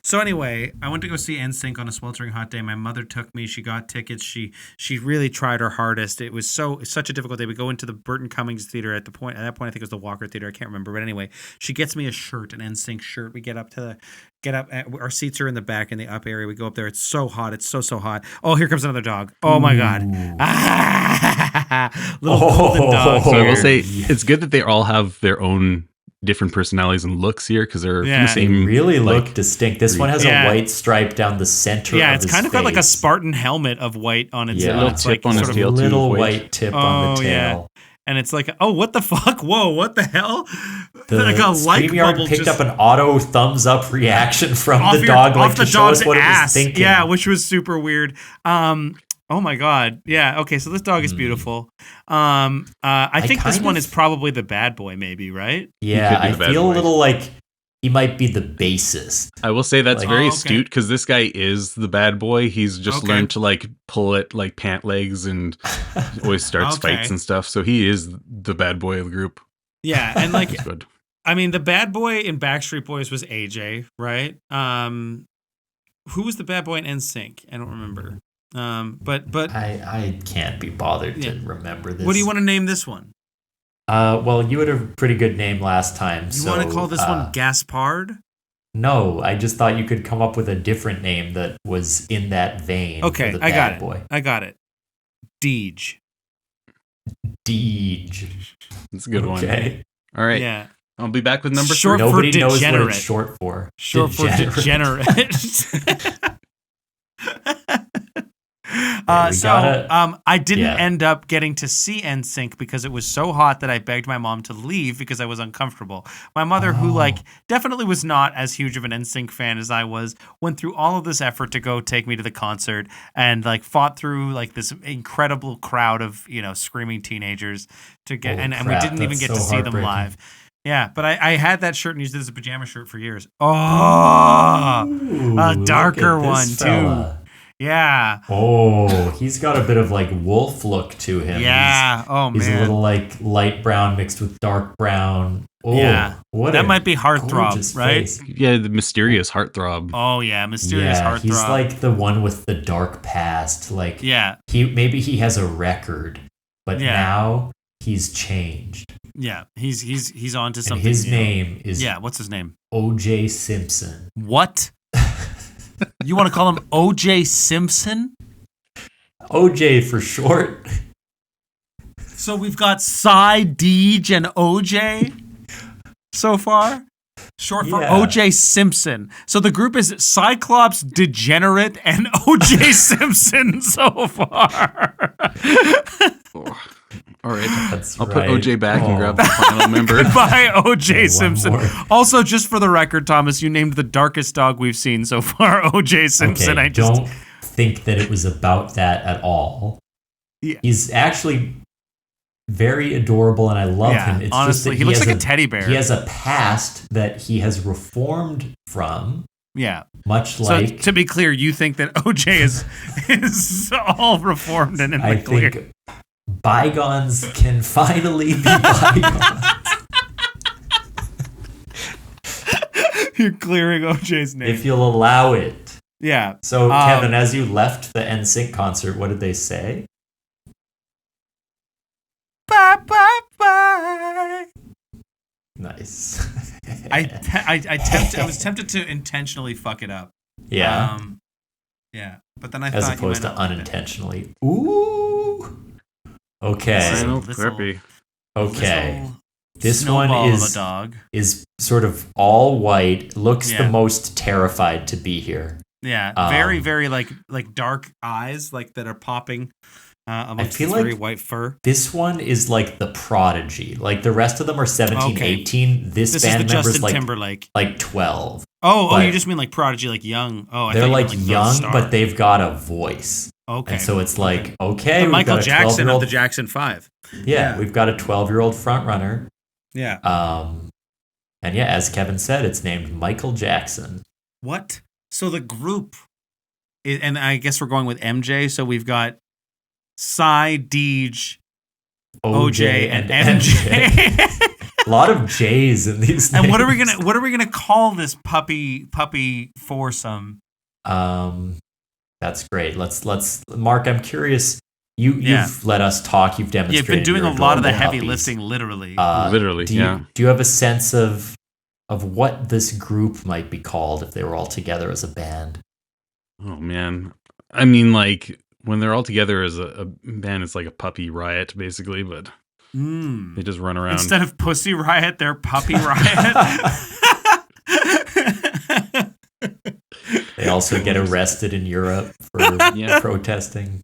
Speaker 3: So anyway, I went to go see NSYNC on a sweltering hot day. My mother took me. She got tickets. She really tried her hardest. It was such a difficult day. We go into the Burton Cummings Theater at that point. I think it was the Walker Theater. I can't remember. But anyway, she gets me a shirt, an NSYNC shirt. We get up. Our seats are in the back in the up area. We go up there. It's so hot. It's so hot. Oh, here comes another dog. Oh my God. Little golden dog.
Speaker 2: So I will say it's good that they all have their own different personalities and looks here because they're from the same.
Speaker 1: They really look distinct. This one has a white stripe down the center.
Speaker 3: Yeah,
Speaker 1: of
Speaker 3: it's
Speaker 1: his
Speaker 3: kind of
Speaker 1: face.
Speaker 3: got like a Spartan helmet of white on its.
Speaker 2: Yeah, little tip on his tail.
Speaker 1: Little white tip on the tail.
Speaker 3: Yeah. And it's like, oh, what the fuck? Whoa, what the hell?
Speaker 1: Like a light bubble picked up an auto thumbs up reaction from the dog, like to show us what it was thinking.
Speaker 3: Yeah, which was super weird. Oh my God. Yeah. Okay. So this dog is beautiful. I think this one is probably the bad boy, maybe, right?
Speaker 1: Yeah. I feel a little like he might be the bassist.
Speaker 2: I will say that's very astute because this guy is the bad boy. He's just learned to like pull it like pant legs and always starts fights and stuff. So he is the bad boy of the group.
Speaker 3: Yeah. And like,
Speaker 2: good.
Speaker 3: I mean, the bad boy in Backstreet Boys was AJ, right? Who was the bad boy in NSYNC? I don't remember. But
Speaker 1: I can't be bothered to remember this.
Speaker 3: What do you want to name this one?
Speaker 1: Well, you had a pretty good name last time.
Speaker 3: You want to call this one Gaspard?
Speaker 1: No, I just thought you could come up with a different name that was in that vein.
Speaker 3: Okay,
Speaker 1: for the
Speaker 3: I got
Speaker 1: bad
Speaker 3: it.
Speaker 1: Boy.
Speaker 3: I got it. Deej.
Speaker 2: That's a good one.
Speaker 1: Okay.
Speaker 2: All right.
Speaker 3: Yeah.
Speaker 2: I'll be back with number 3.
Speaker 1: Nobody knows what it's short for.
Speaker 3: Short for degenerate. I didn't end up getting to see NSYNC because it was so hot that I begged my mom to leave because I was uncomfortable. My mother, who definitely was not as huge of an NSYNC fan as I was, went through all of this effort to go take me to the concert and fought through this incredible crowd of screaming teenagers to get and we didn't even get to see them live. Yeah, but I had that shirt and used it as a pajama shirt for years. Oh, a darker one too. Yeah.
Speaker 1: Oh, he's got a bit of like wolf look to him.
Speaker 3: Yeah.
Speaker 1: He's a little like light brown mixed with dark brown. Oh,
Speaker 3: yeah.
Speaker 1: What
Speaker 3: that might be Heartthrob, right?
Speaker 1: Face.
Speaker 2: Yeah, the mysterious Heartthrob.
Speaker 3: Oh yeah, mysterious Heartthrob.
Speaker 1: He's like the one with the dark past. Like maybe he has a record, but now he's changed.
Speaker 3: Yeah, he's on to something.
Speaker 1: And his name is
Speaker 3: what's his name?
Speaker 1: O.J. Simpson.
Speaker 3: What? You want to call him O.J. Simpson?
Speaker 1: O.J. for short.
Speaker 3: So we've got Cy, Deej, and O.J. so far. Short for O.J. Simpson. So the group is Cyclops, Degenerate, and O.J. Simpson so far.
Speaker 2: All right. I'll
Speaker 1: right.
Speaker 2: put OJ back and grab the final member.
Speaker 3: Goodbye, OJ Simpson. Also, just for the record, Thomas, you named the darkest dog we've seen so far, OJ Simpson.
Speaker 1: Okay, don't think that it was about that at all. Yeah. He's actually very adorable, and I love him. It's
Speaker 3: honestly,
Speaker 1: just that
Speaker 3: he looks like a teddy bear.
Speaker 1: He has a past that he has reformed from.
Speaker 3: Yeah.
Speaker 1: Much like...
Speaker 3: So, to be clear, you think that OJ is all reformed and in the clear.
Speaker 1: Think bygones can finally be bygones.
Speaker 3: You're clearing OJ's name.
Speaker 1: If you'll allow it.
Speaker 3: Yeah.
Speaker 1: So, Kevin, as you left the NSYNC concert, what did they say?
Speaker 3: Bye, bye, bye.
Speaker 1: Nice.
Speaker 3: I was tempted to intentionally fuck it up.
Speaker 1: Yeah.
Speaker 3: Yeah. But then I
Speaker 1: as
Speaker 3: thought
Speaker 1: opposed to unintentionally. Ooh. Okay. Okay. This one is sort of all white. Looks the most terrified to be here.
Speaker 3: Yeah. Very, very like dark eyes like that are popping. Amongst this very white fur.
Speaker 1: This one is like the prodigy. Like the rest of them are 17, 18. This band
Speaker 3: is the
Speaker 1: member's
Speaker 3: Justin Timberlake.
Speaker 1: like 12.
Speaker 3: Oh, you just mean like prodigy, like young. Oh, I
Speaker 1: they're
Speaker 3: thought
Speaker 1: like young, but they've got a voice.
Speaker 3: Okay.
Speaker 1: And so it's like, okay,
Speaker 3: the Michael Jackson of the Jackson 5.
Speaker 1: Yeah, we've got a 12-year-old front runner.
Speaker 3: Yeah.
Speaker 1: And yeah, as Kevin said, it's named Michael Jackson.
Speaker 3: What? So the group, and I guess we're going with MJ. So we've got Cy, Deej, OJ, and MJ.
Speaker 1: A lot of J's in these names.
Speaker 3: And what are we gonna call this puppy foursome?
Speaker 1: That's great. Let's Mark, I'm curious. You've let us talk. You've demonstrated.
Speaker 3: You've been doing a lot of the heavy lifting, literally.
Speaker 1: Do you have a sense of what this group might be called if they were all together as a band?
Speaker 2: Oh man, I mean, like when they're all together as a band, it's like a puppy riot, basically. But they just run around
Speaker 3: instead of Pussy Riot, they're Puppy Riot.
Speaker 1: They also get arrested in Europe for protesting.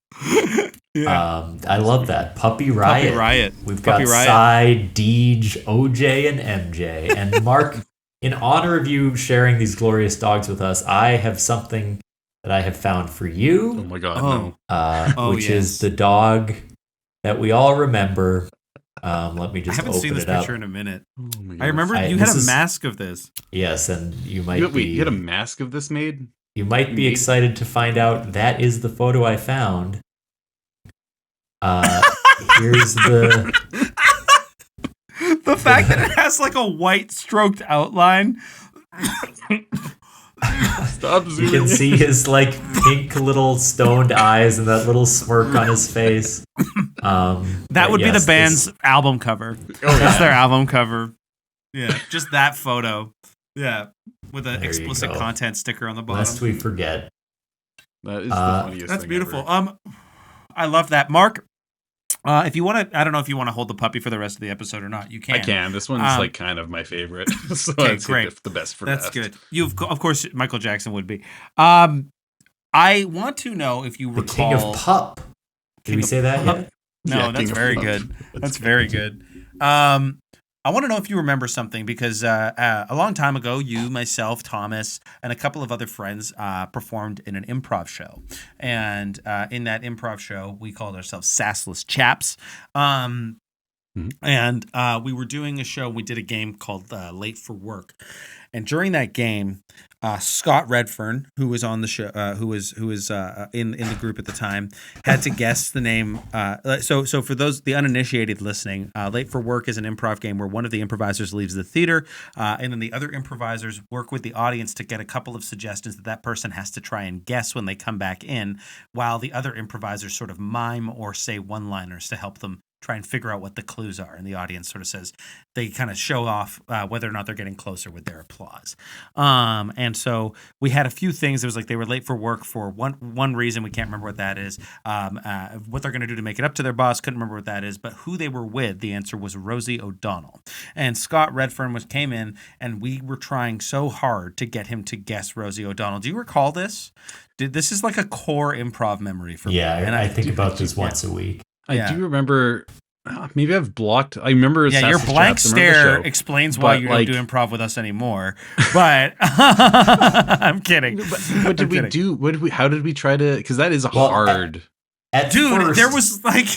Speaker 1: Yeah. I love that. Puppy Riot.
Speaker 3: Puppy Riot.
Speaker 1: We've got Cy, Deej, OJ, and MJ. And Mark, in honor of you sharing these glorious dogs with us, I have something that I have found for you.
Speaker 2: Oh my God, no.
Speaker 1: Which is the dog that we all remember. Let me just open it up.
Speaker 3: I haven't seen this picture in a minute.
Speaker 2: Oh
Speaker 3: I remember you had a mask of this.
Speaker 1: Yes, and you might be...
Speaker 2: You had a mask of this made?
Speaker 1: You might be excited to find out that is the photo I found. Here's the
Speaker 3: fact that it has like a white stroked outline.
Speaker 2: Stop zooming.
Speaker 1: You can see his like pink little stoned eyes and that little smirk on his face.
Speaker 3: That would be the band's album cover. That's their album cover. Yeah, just that photo. Yeah, with an explicit content sticker on the bottom.
Speaker 1: Lest we forget.
Speaker 2: That is the funniest
Speaker 3: That's
Speaker 2: thing
Speaker 3: beautiful.
Speaker 2: Ever.
Speaker 3: I love that, Mark. If you want to, I don't know if you want to hold the puppy for the rest of the episode or not. You can.
Speaker 2: I can. This one's like kind of my favorite. So
Speaker 3: okay,
Speaker 2: I'd
Speaker 3: great.
Speaker 2: The best for
Speaker 3: That's
Speaker 2: last.
Speaker 3: good. Of course, Michael Jackson would be. I want to know if you recall
Speaker 1: the King of Pup. Did we say that yet?
Speaker 3: No, that's very good. That's very good. I want to know if you remember something because a long time ago, you, myself, Thomas, and a couple of other friends performed in an improv show. And in that improv show, we called ourselves Sassless Chaps. And we were doing a show. We did a game called Late for Work. And during that game, Scott Redfern, who was on the show, who was in the group at the time, had to guess the name. So for those the uninitiated listening, Late for Work is an improv game where one of the improvisers leaves the theater, and then the other improvisers work with the audience to get a couple of suggestions that person has to try and guess when they come back in, while the other improvisers sort of mime or say one-liners to help them try and figure out what the clues are. And the audience sort of says, they kind of show off whether or not they're getting closer with their applause. And so we had a few things. It was like they were late for work for one reason. We can't remember what that is. What they're going to do to make it up to their boss, couldn't remember what that is. But who they were with, the answer was Rosie O'Donnell. And Scott Redfern came in, and we were trying so hard to get him to guess Rosie O'Donnell. Do you recall this? This is like a core improv memory for me.
Speaker 1: Yeah, and I think about this once a week.
Speaker 2: I do remember. Maybe I've blocked. I remember.
Speaker 3: Yeah, your blank stare explains why you don't do improv with us anymore. But I'm kidding.
Speaker 2: What did we do? How did we try to? Because that is hard.
Speaker 3: Dude, first, there was like.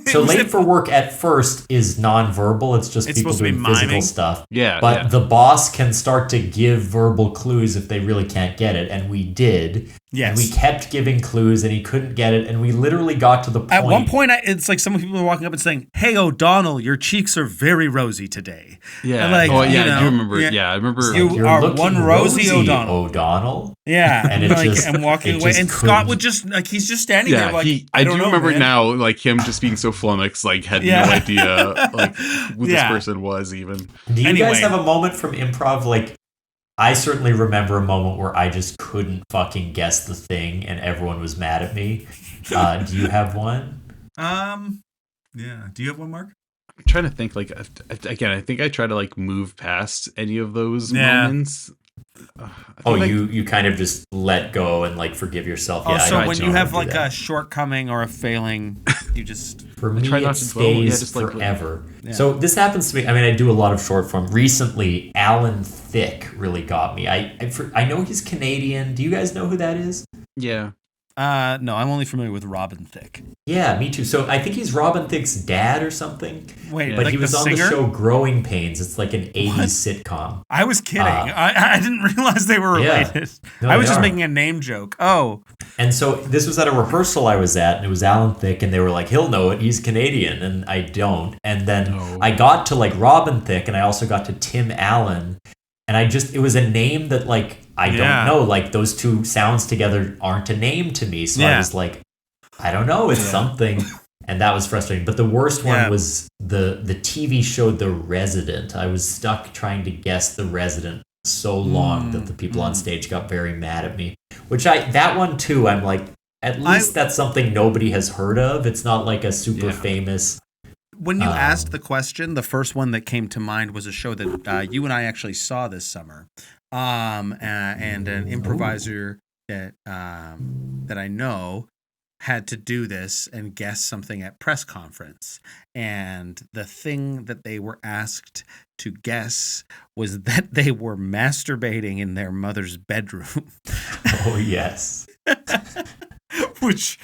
Speaker 1: So Late for Work at first is nonverbal. It's just people doing physical stuff.
Speaker 2: Yeah.
Speaker 1: But the boss can start to give verbal clues if they really can't get it. And we did. Yes. And we kept giving clues and he couldn't get it. And we literally got to the point.
Speaker 3: At one point, it's like some people were walking up and saying, "Hey, O'Donnell, your cheeks are very rosy today."
Speaker 2: Yeah.
Speaker 3: Like,
Speaker 2: I do remember. Yeah, I remember.
Speaker 3: You are one Rosie O'Donnell. Yeah.
Speaker 1: And
Speaker 3: I'm walking away. And Scott would just, like, he's just standing there like, I do remember
Speaker 2: now, like, him just being so flummoxed, like, had no idea, like, who this person was even.
Speaker 1: Do you guys have a moment from improv, like, I certainly remember a moment where I just couldn't fucking guess the thing and everyone was mad at me. Do you have one?
Speaker 3: Yeah. Do you have one, Mark?
Speaker 2: I'm trying to think, like, again, I think I try to, like, move past any of those moments.
Speaker 1: You kind of just let go and, like, forgive yourself.
Speaker 3: Yeah. So when you have, like, a shortcoming or a failing, you just...
Speaker 1: For me, it stays forever. Yeah. So this happens to me. I mean, I do a lot of short form. Recently, Alan Thicke really got me. I know he's Canadian. Do you guys know who that is?
Speaker 2: Yeah.
Speaker 3: No, I'm only familiar with Robin Thicke.
Speaker 1: Yeah, me too. So I think he's Robin Thicke's dad or something.
Speaker 3: Wait,
Speaker 1: but
Speaker 3: like
Speaker 1: he was on
Speaker 3: singer?
Speaker 1: the show Growing Pains. It's like an 80s sitcom.
Speaker 3: I was kidding. I didn't realize they were related.
Speaker 1: No,
Speaker 3: I was just making a name joke. Oh.
Speaker 1: And so this was at a rehearsal I was at, and it was Alan Thicke, and they were like, he'll know it. He's Canadian, and I don't. And then I got to, like, Robin Thicke, and I also got to Tim Allen. And it was a name that, like, I don't know. Like, those two sounds together aren't a name to me. So I was like, I don't know. It's something. And that was frustrating. But the worst one was the TV show The Resident. I was stuck trying to guess The Resident so long that the people on stage got very mad at me. That one, too, I'm like, at least that's something nobody has heard of. It's not like a super famous...
Speaker 3: When you asked the question, the first one that came to mind was a show that you and I actually saw this summer, and an improviser that I know had to do this and guess something at press conference, and the thing that they were asked to guess was that they were masturbating in their mother's bedroom.
Speaker 1: Oh yes.
Speaker 3: Which,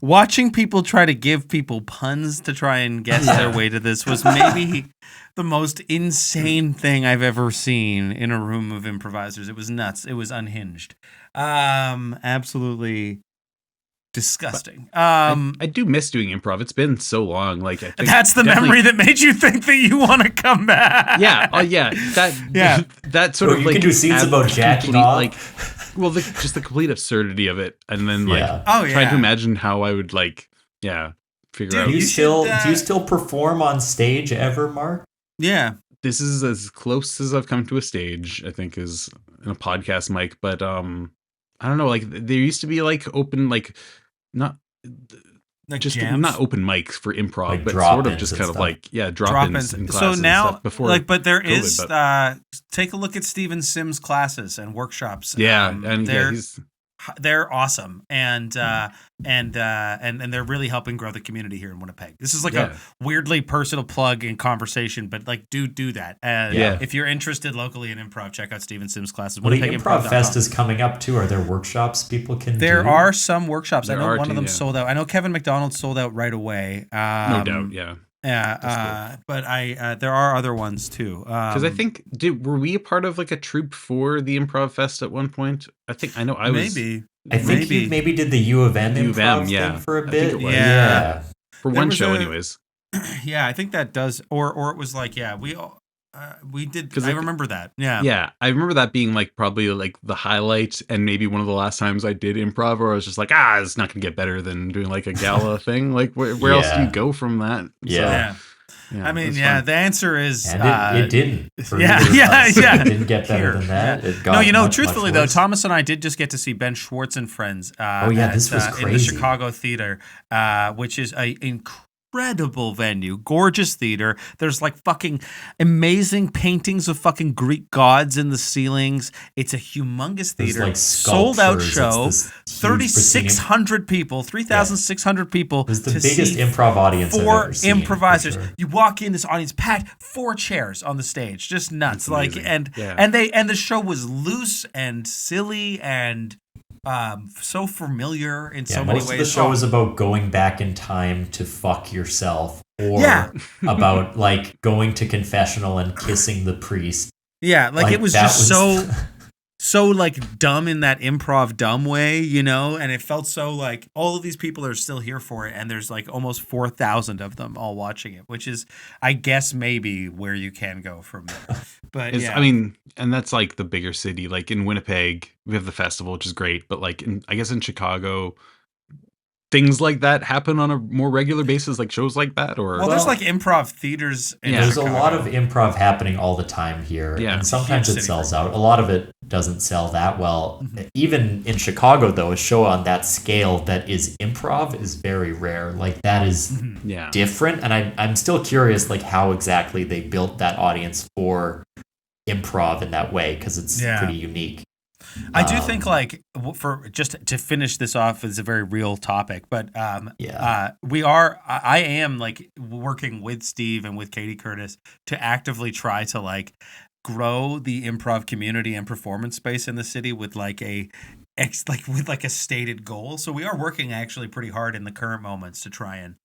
Speaker 3: watching people try to give people puns to try and guess their way to this was maybe the most insane thing I've ever seen in a room of improvisers. It was nuts. It was unhinged. Absolutely disgusting.
Speaker 2: I do miss doing improv. It's been so long. Like, I think
Speaker 3: that's the memory that made you think that you want to come back.
Speaker 2: Yeah. Oh, yeah. That sort of,
Speaker 1: you
Speaker 2: like,
Speaker 1: can do scenes about jacking off.
Speaker 2: Like, well, just the complete absurdity of it, and then trying to imagine how I would figure out.
Speaker 1: Do you still perform on stage ever, Mark?
Speaker 3: Yeah,
Speaker 2: this is as close as I've come to a stage. I think is in a podcast mic, but I don't know. Like, there used to be like open, like not.
Speaker 3: Like
Speaker 2: just
Speaker 3: jams?
Speaker 2: Not open mics for improv,
Speaker 1: like
Speaker 2: but sort of just kind of drop-ins in classes.
Speaker 3: So now,
Speaker 2: and stuff
Speaker 3: but there COVID, is. Take a look at Steven Sims' classes and workshops.
Speaker 2: Yeah,
Speaker 3: they're awesome, and they're really helping grow the community here in Winnipeg. This is like a weirdly personal plug in conversation, but like do that. If you're interested locally in improv, check out Steven Sims' classes.
Speaker 1: Well, the Improv Fest is coming up too. Are there workshops people can do?
Speaker 3: There are some workshops. I know one of them sold out. I know Kevin McDonald sold out right away.
Speaker 2: No doubt, yeah.
Speaker 3: But there are other ones too.
Speaker 2: Because I think were we a part of like a troupe for the Improv Fest at one point? I think I was.
Speaker 3: Maybe.
Speaker 1: I think you maybe did the U of M improv thing for a bit.
Speaker 2: I think it was.
Speaker 3: Yeah.
Speaker 2: For one show, anyways.
Speaker 3: Yeah, I think that does, or it was like, we did. Because I remember that. Yeah,
Speaker 2: I remember that being like probably like the highlight, and maybe one of the last times I did improv, where I was just like, it's not gonna get better than doing like a gala thing. Like, where else do you go from that?
Speaker 3: Yeah. I mean, the answer is
Speaker 1: it didn't.
Speaker 3: It
Speaker 1: didn't get better than that. It got
Speaker 3: truthfully though, Thomas and I did just get to see Ben Schwartz and Friends.
Speaker 1: This was crazy
Speaker 3: in the Chicago Theater, which is a incredible venue, gorgeous theater. There's like fucking amazing paintings of fucking Greek gods in the ceilings. It's a humongous theater,
Speaker 1: like
Speaker 3: sold out show. 3,600 people, 3,600 people.
Speaker 1: It was the biggest improv audience I've ever seen.
Speaker 3: 4 improvisers. Sure. You walk in, this audience packed, 4 chairs on the stage, just nuts. Like and the show was loose and silly and so familiar in so many ways.
Speaker 1: Most of the show is about going back in time to fuck yourself, or about like going to confessional and kissing the priest.
Speaker 3: Yeah, like it was just so like dumb in that improv dumb way, and it felt so like all of these people are still here for it, and there's like almost 4,000 of them all watching it, which is, I guess, maybe where you can go from there. But
Speaker 2: I mean, and that's like the bigger city. Like in Winnipeg, we have the festival, which is great, but like I guess in Chicago, things like that happen on a more regular basis, like shows like that, or
Speaker 3: there's like improv theaters in
Speaker 1: there's
Speaker 3: Chicago.
Speaker 1: A lot of improv happening all the time here, and sometimes it sells out. A lot of it doesn't sell that well. Even in Chicago, though, a show on that scale that is improv is very rare. Like that is different, and I'm still curious like how exactly they built that audience for improv in that way, because it's pretty unique.
Speaker 3: I do think, like, for just to finish this off, is a very real topic, but I am like working with Steve and with Katie Curtis to actively try to like grow the improv community and performance space in the city with like a stated goal. So we are working actually pretty hard in the current moments to try and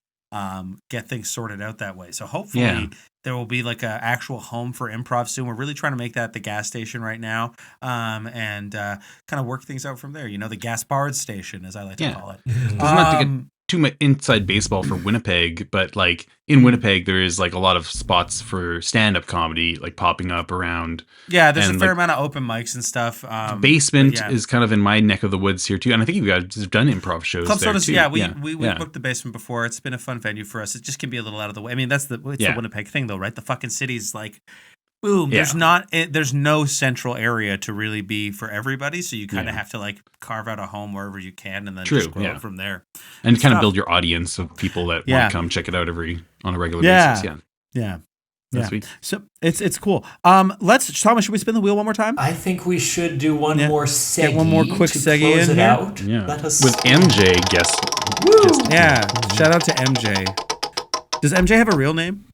Speaker 3: get things sorted out that way. So hopefully there will be like an actual home for improv soon. We're really trying to make that the gas station right now, and kind of work things out from there. The Gaspard station, as I like to call it.
Speaker 2: Not to get too much inside baseball for Winnipeg, but like in Winnipeg, there is like a lot of spots for stand-up comedy like popping up around.
Speaker 3: Yeah, there's a fair amount of open mics and stuff.
Speaker 2: Basement is kind of in my neck of the woods here too, and I think you guys have done improv shows
Speaker 3: Club
Speaker 2: there
Speaker 3: Sodas,
Speaker 2: too.
Speaker 3: We booked the Basement before. It's been a fun venue for us. It just can be a little out of the way. I mean, it's the Winnipeg thing though, right? The fucking city's like, boom. There's no central area to really be for everybody, so you kind of have to like carve out a home wherever you can, and then just grow it from there.
Speaker 2: And kind of build your audience of people that want to come check it out on a regular basis.
Speaker 3: Yeah.
Speaker 2: Sweet.
Speaker 3: So it's cool. Thomas, should we spin the wheel one more time?
Speaker 1: I think we should do one more seggy.
Speaker 3: Get one more quick seggy
Speaker 1: close
Speaker 3: in
Speaker 1: it
Speaker 3: here.
Speaker 1: out.
Speaker 2: Yeah.
Speaker 1: Let us
Speaker 2: with MJ guest.
Speaker 3: Yeah. Shout out to MJ. Does MJ have a real name?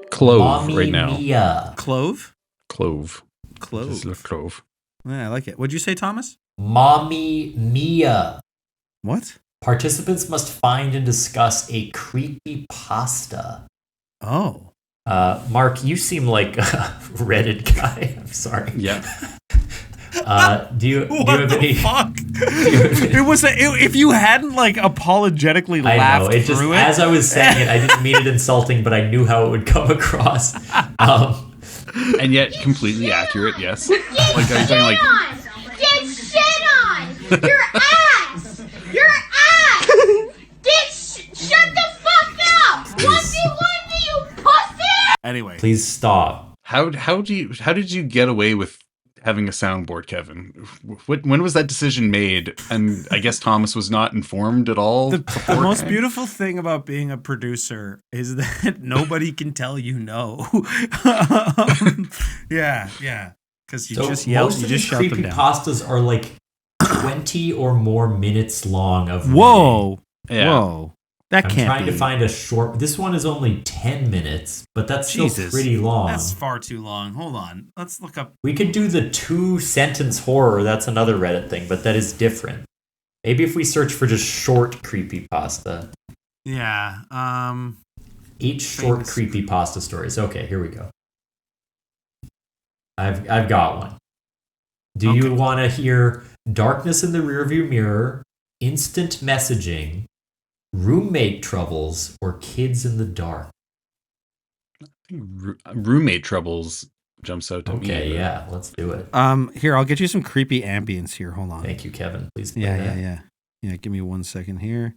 Speaker 2: Clove
Speaker 1: Mommy
Speaker 2: right now.
Speaker 1: Mia.
Speaker 3: Clove.
Speaker 2: Just a clove.
Speaker 3: Yeah, I like it. What'd you say, Thomas?
Speaker 1: Mommy Mia.
Speaker 3: What?
Speaker 1: Participants must find and discuss a creepy pasta.
Speaker 3: Oh.
Speaker 1: Mark, you seem like a Reddit guy. I'm sorry.
Speaker 2: Yeah.
Speaker 1: Do you have any?
Speaker 3: Fuck? If you hadn't like apologetically laughed
Speaker 1: it just,
Speaker 3: through it.
Speaker 1: As I was saying it, I didn't mean it insulting, but I knew how it would come across.
Speaker 2: And yet completely accurate. Yes. Like are you talking like?
Speaker 6: Get shit on your ass. Your ass. Shut the fuck up. What do you pussy?
Speaker 3: Anyway,
Speaker 1: please stop.
Speaker 2: How did you get away with having a soundboard, Kevin? When was that decision made? And I guess Thomas was not informed at all.
Speaker 3: The most beautiful thing about being a producer is that nobody can tell you no. Yeah. Because you just yell.
Speaker 1: Most
Speaker 3: you
Speaker 1: of
Speaker 3: just
Speaker 1: these
Speaker 3: shut them
Speaker 1: creepy
Speaker 3: down.
Speaker 1: pastas are like 20 or more minutes long.
Speaker 3: Whoa.
Speaker 2: Yeah.
Speaker 3: That
Speaker 1: I'm
Speaker 3: can't
Speaker 1: trying
Speaker 3: be.
Speaker 1: to find a short. This one is only 10 minutes, but that's still pretty long.
Speaker 3: That's far too long. Hold on. Let's look up.
Speaker 1: We could do the 2-sentence horror. That's another Reddit thing, but that is different. Maybe if we search for just short creepypasta.
Speaker 3: Yeah.
Speaker 1: 8 short
Speaker 3: famous-
Speaker 1: creepypasta stories. Okay, here we go. I've got one. Do you want to hear darkness in the rearview mirror, instant messaging, roommate troubles, or kids in the dark?
Speaker 2: Roommate troubles jumps out to me.
Speaker 1: Okay, yeah, let's do it.
Speaker 3: Here, I'll get you some creepy ambience here. Hold on.
Speaker 1: Thank you, Kevin. Please play
Speaker 3: Yeah,
Speaker 1: that.
Speaker 3: yeah. Give me 1 second here.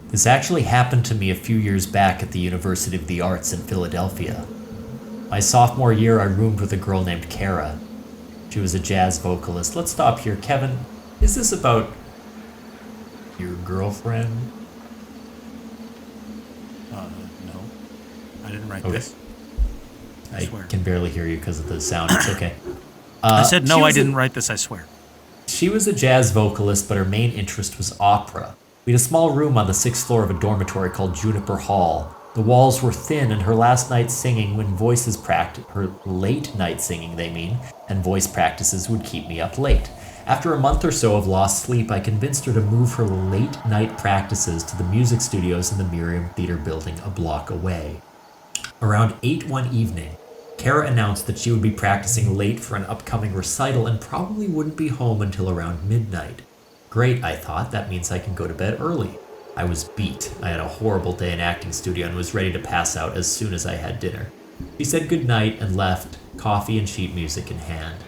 Speaker 1: This actually happened to me a few years back at the University of the Arts in Philadelphia. My sophomore year, I roomed with a girl named Kara. She was a jazz vocalist. Let's stop here. Kevin, is this about your girlfriend?
Speaker 3: No. I didn't write this.
Speaker 1: I
Speaker 3: swear.
Speaker 1: can barely hear you because of the sound. It's okay.
Speaker 3: I said no, I didn't write this, I swear.
Speaker 1: She was a jazz vocalist, but her main interest was opera. We had a small room on the 6th floor of a dormitory called Juniper Hall. The walls were thin, and her last night singing her late night singing, and voice practices would keep me up late. After a month or so of lost sleep, I convinced her to move her late night practices to the music studios in the Miriam Theater building a block away. Around 8 one evening, Kara announced that she would be practicing late for an upcoming recital and probably wouldn't be home until around midnight. Great, I thought, that means I can go to bed early. I was beat. I had a horrible day in acting studio and was ready to pass out as soon as I had dinner. She said goodnight and left, coffee and sheet music in hand.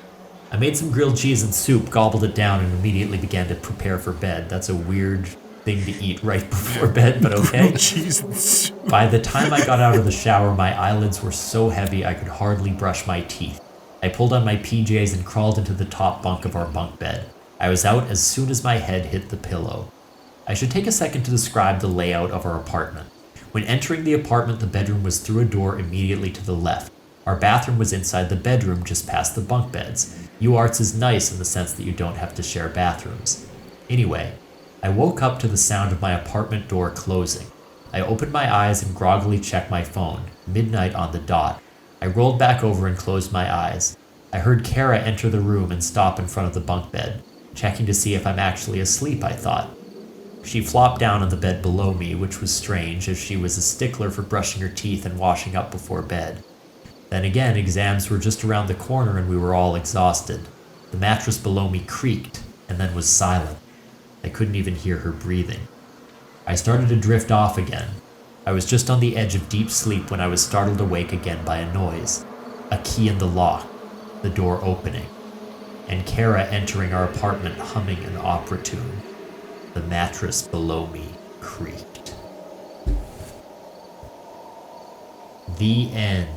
Speaker 1: I made some grilled cheese and soup, gobbled it down, and immediately began to prepare for bed. That's a weird thing to eat right before bed, but okay. By the time I got out of the shower, my eyelids were so heavy I could hardly brush my teeth. I pulled on my PJs and crawled into the top bunk of our bunk bed. I was out as soon as my head hit the pillow. I should take a second to describe the layout of our apartment. When entering the apartment, the bedroom was through a door immediately to the left. Our bathroom was inside the bedroom, just past the bunk beds. UArts is nice in the sense that you don't have to share bathrooms. Anyway, I woke up to the sound of my apartment door closing. I opened my eyes and groggily checked my phone. Midnight on the dot. I rolled back over and closed my eyes. I heard Kara enter the room and stop in front of the bunk bed, checking to see if I'm actually asleep, I thought. She flopped down on the bed below me, which was strange, as she was a stickler for brushing her teeth and washing up before bed. Then again, exams were just around the corner and we were all exhausted. The mattress below me creaked, and then was silent. I couldn't even hear her breathing. I started to drift off again. I was just on the edge of deep sleep when I was startled awake again by a noise. A key in the lock, the door opening, and Kara entering our apartment humming an opera tune. The mattress below me creaked. The end.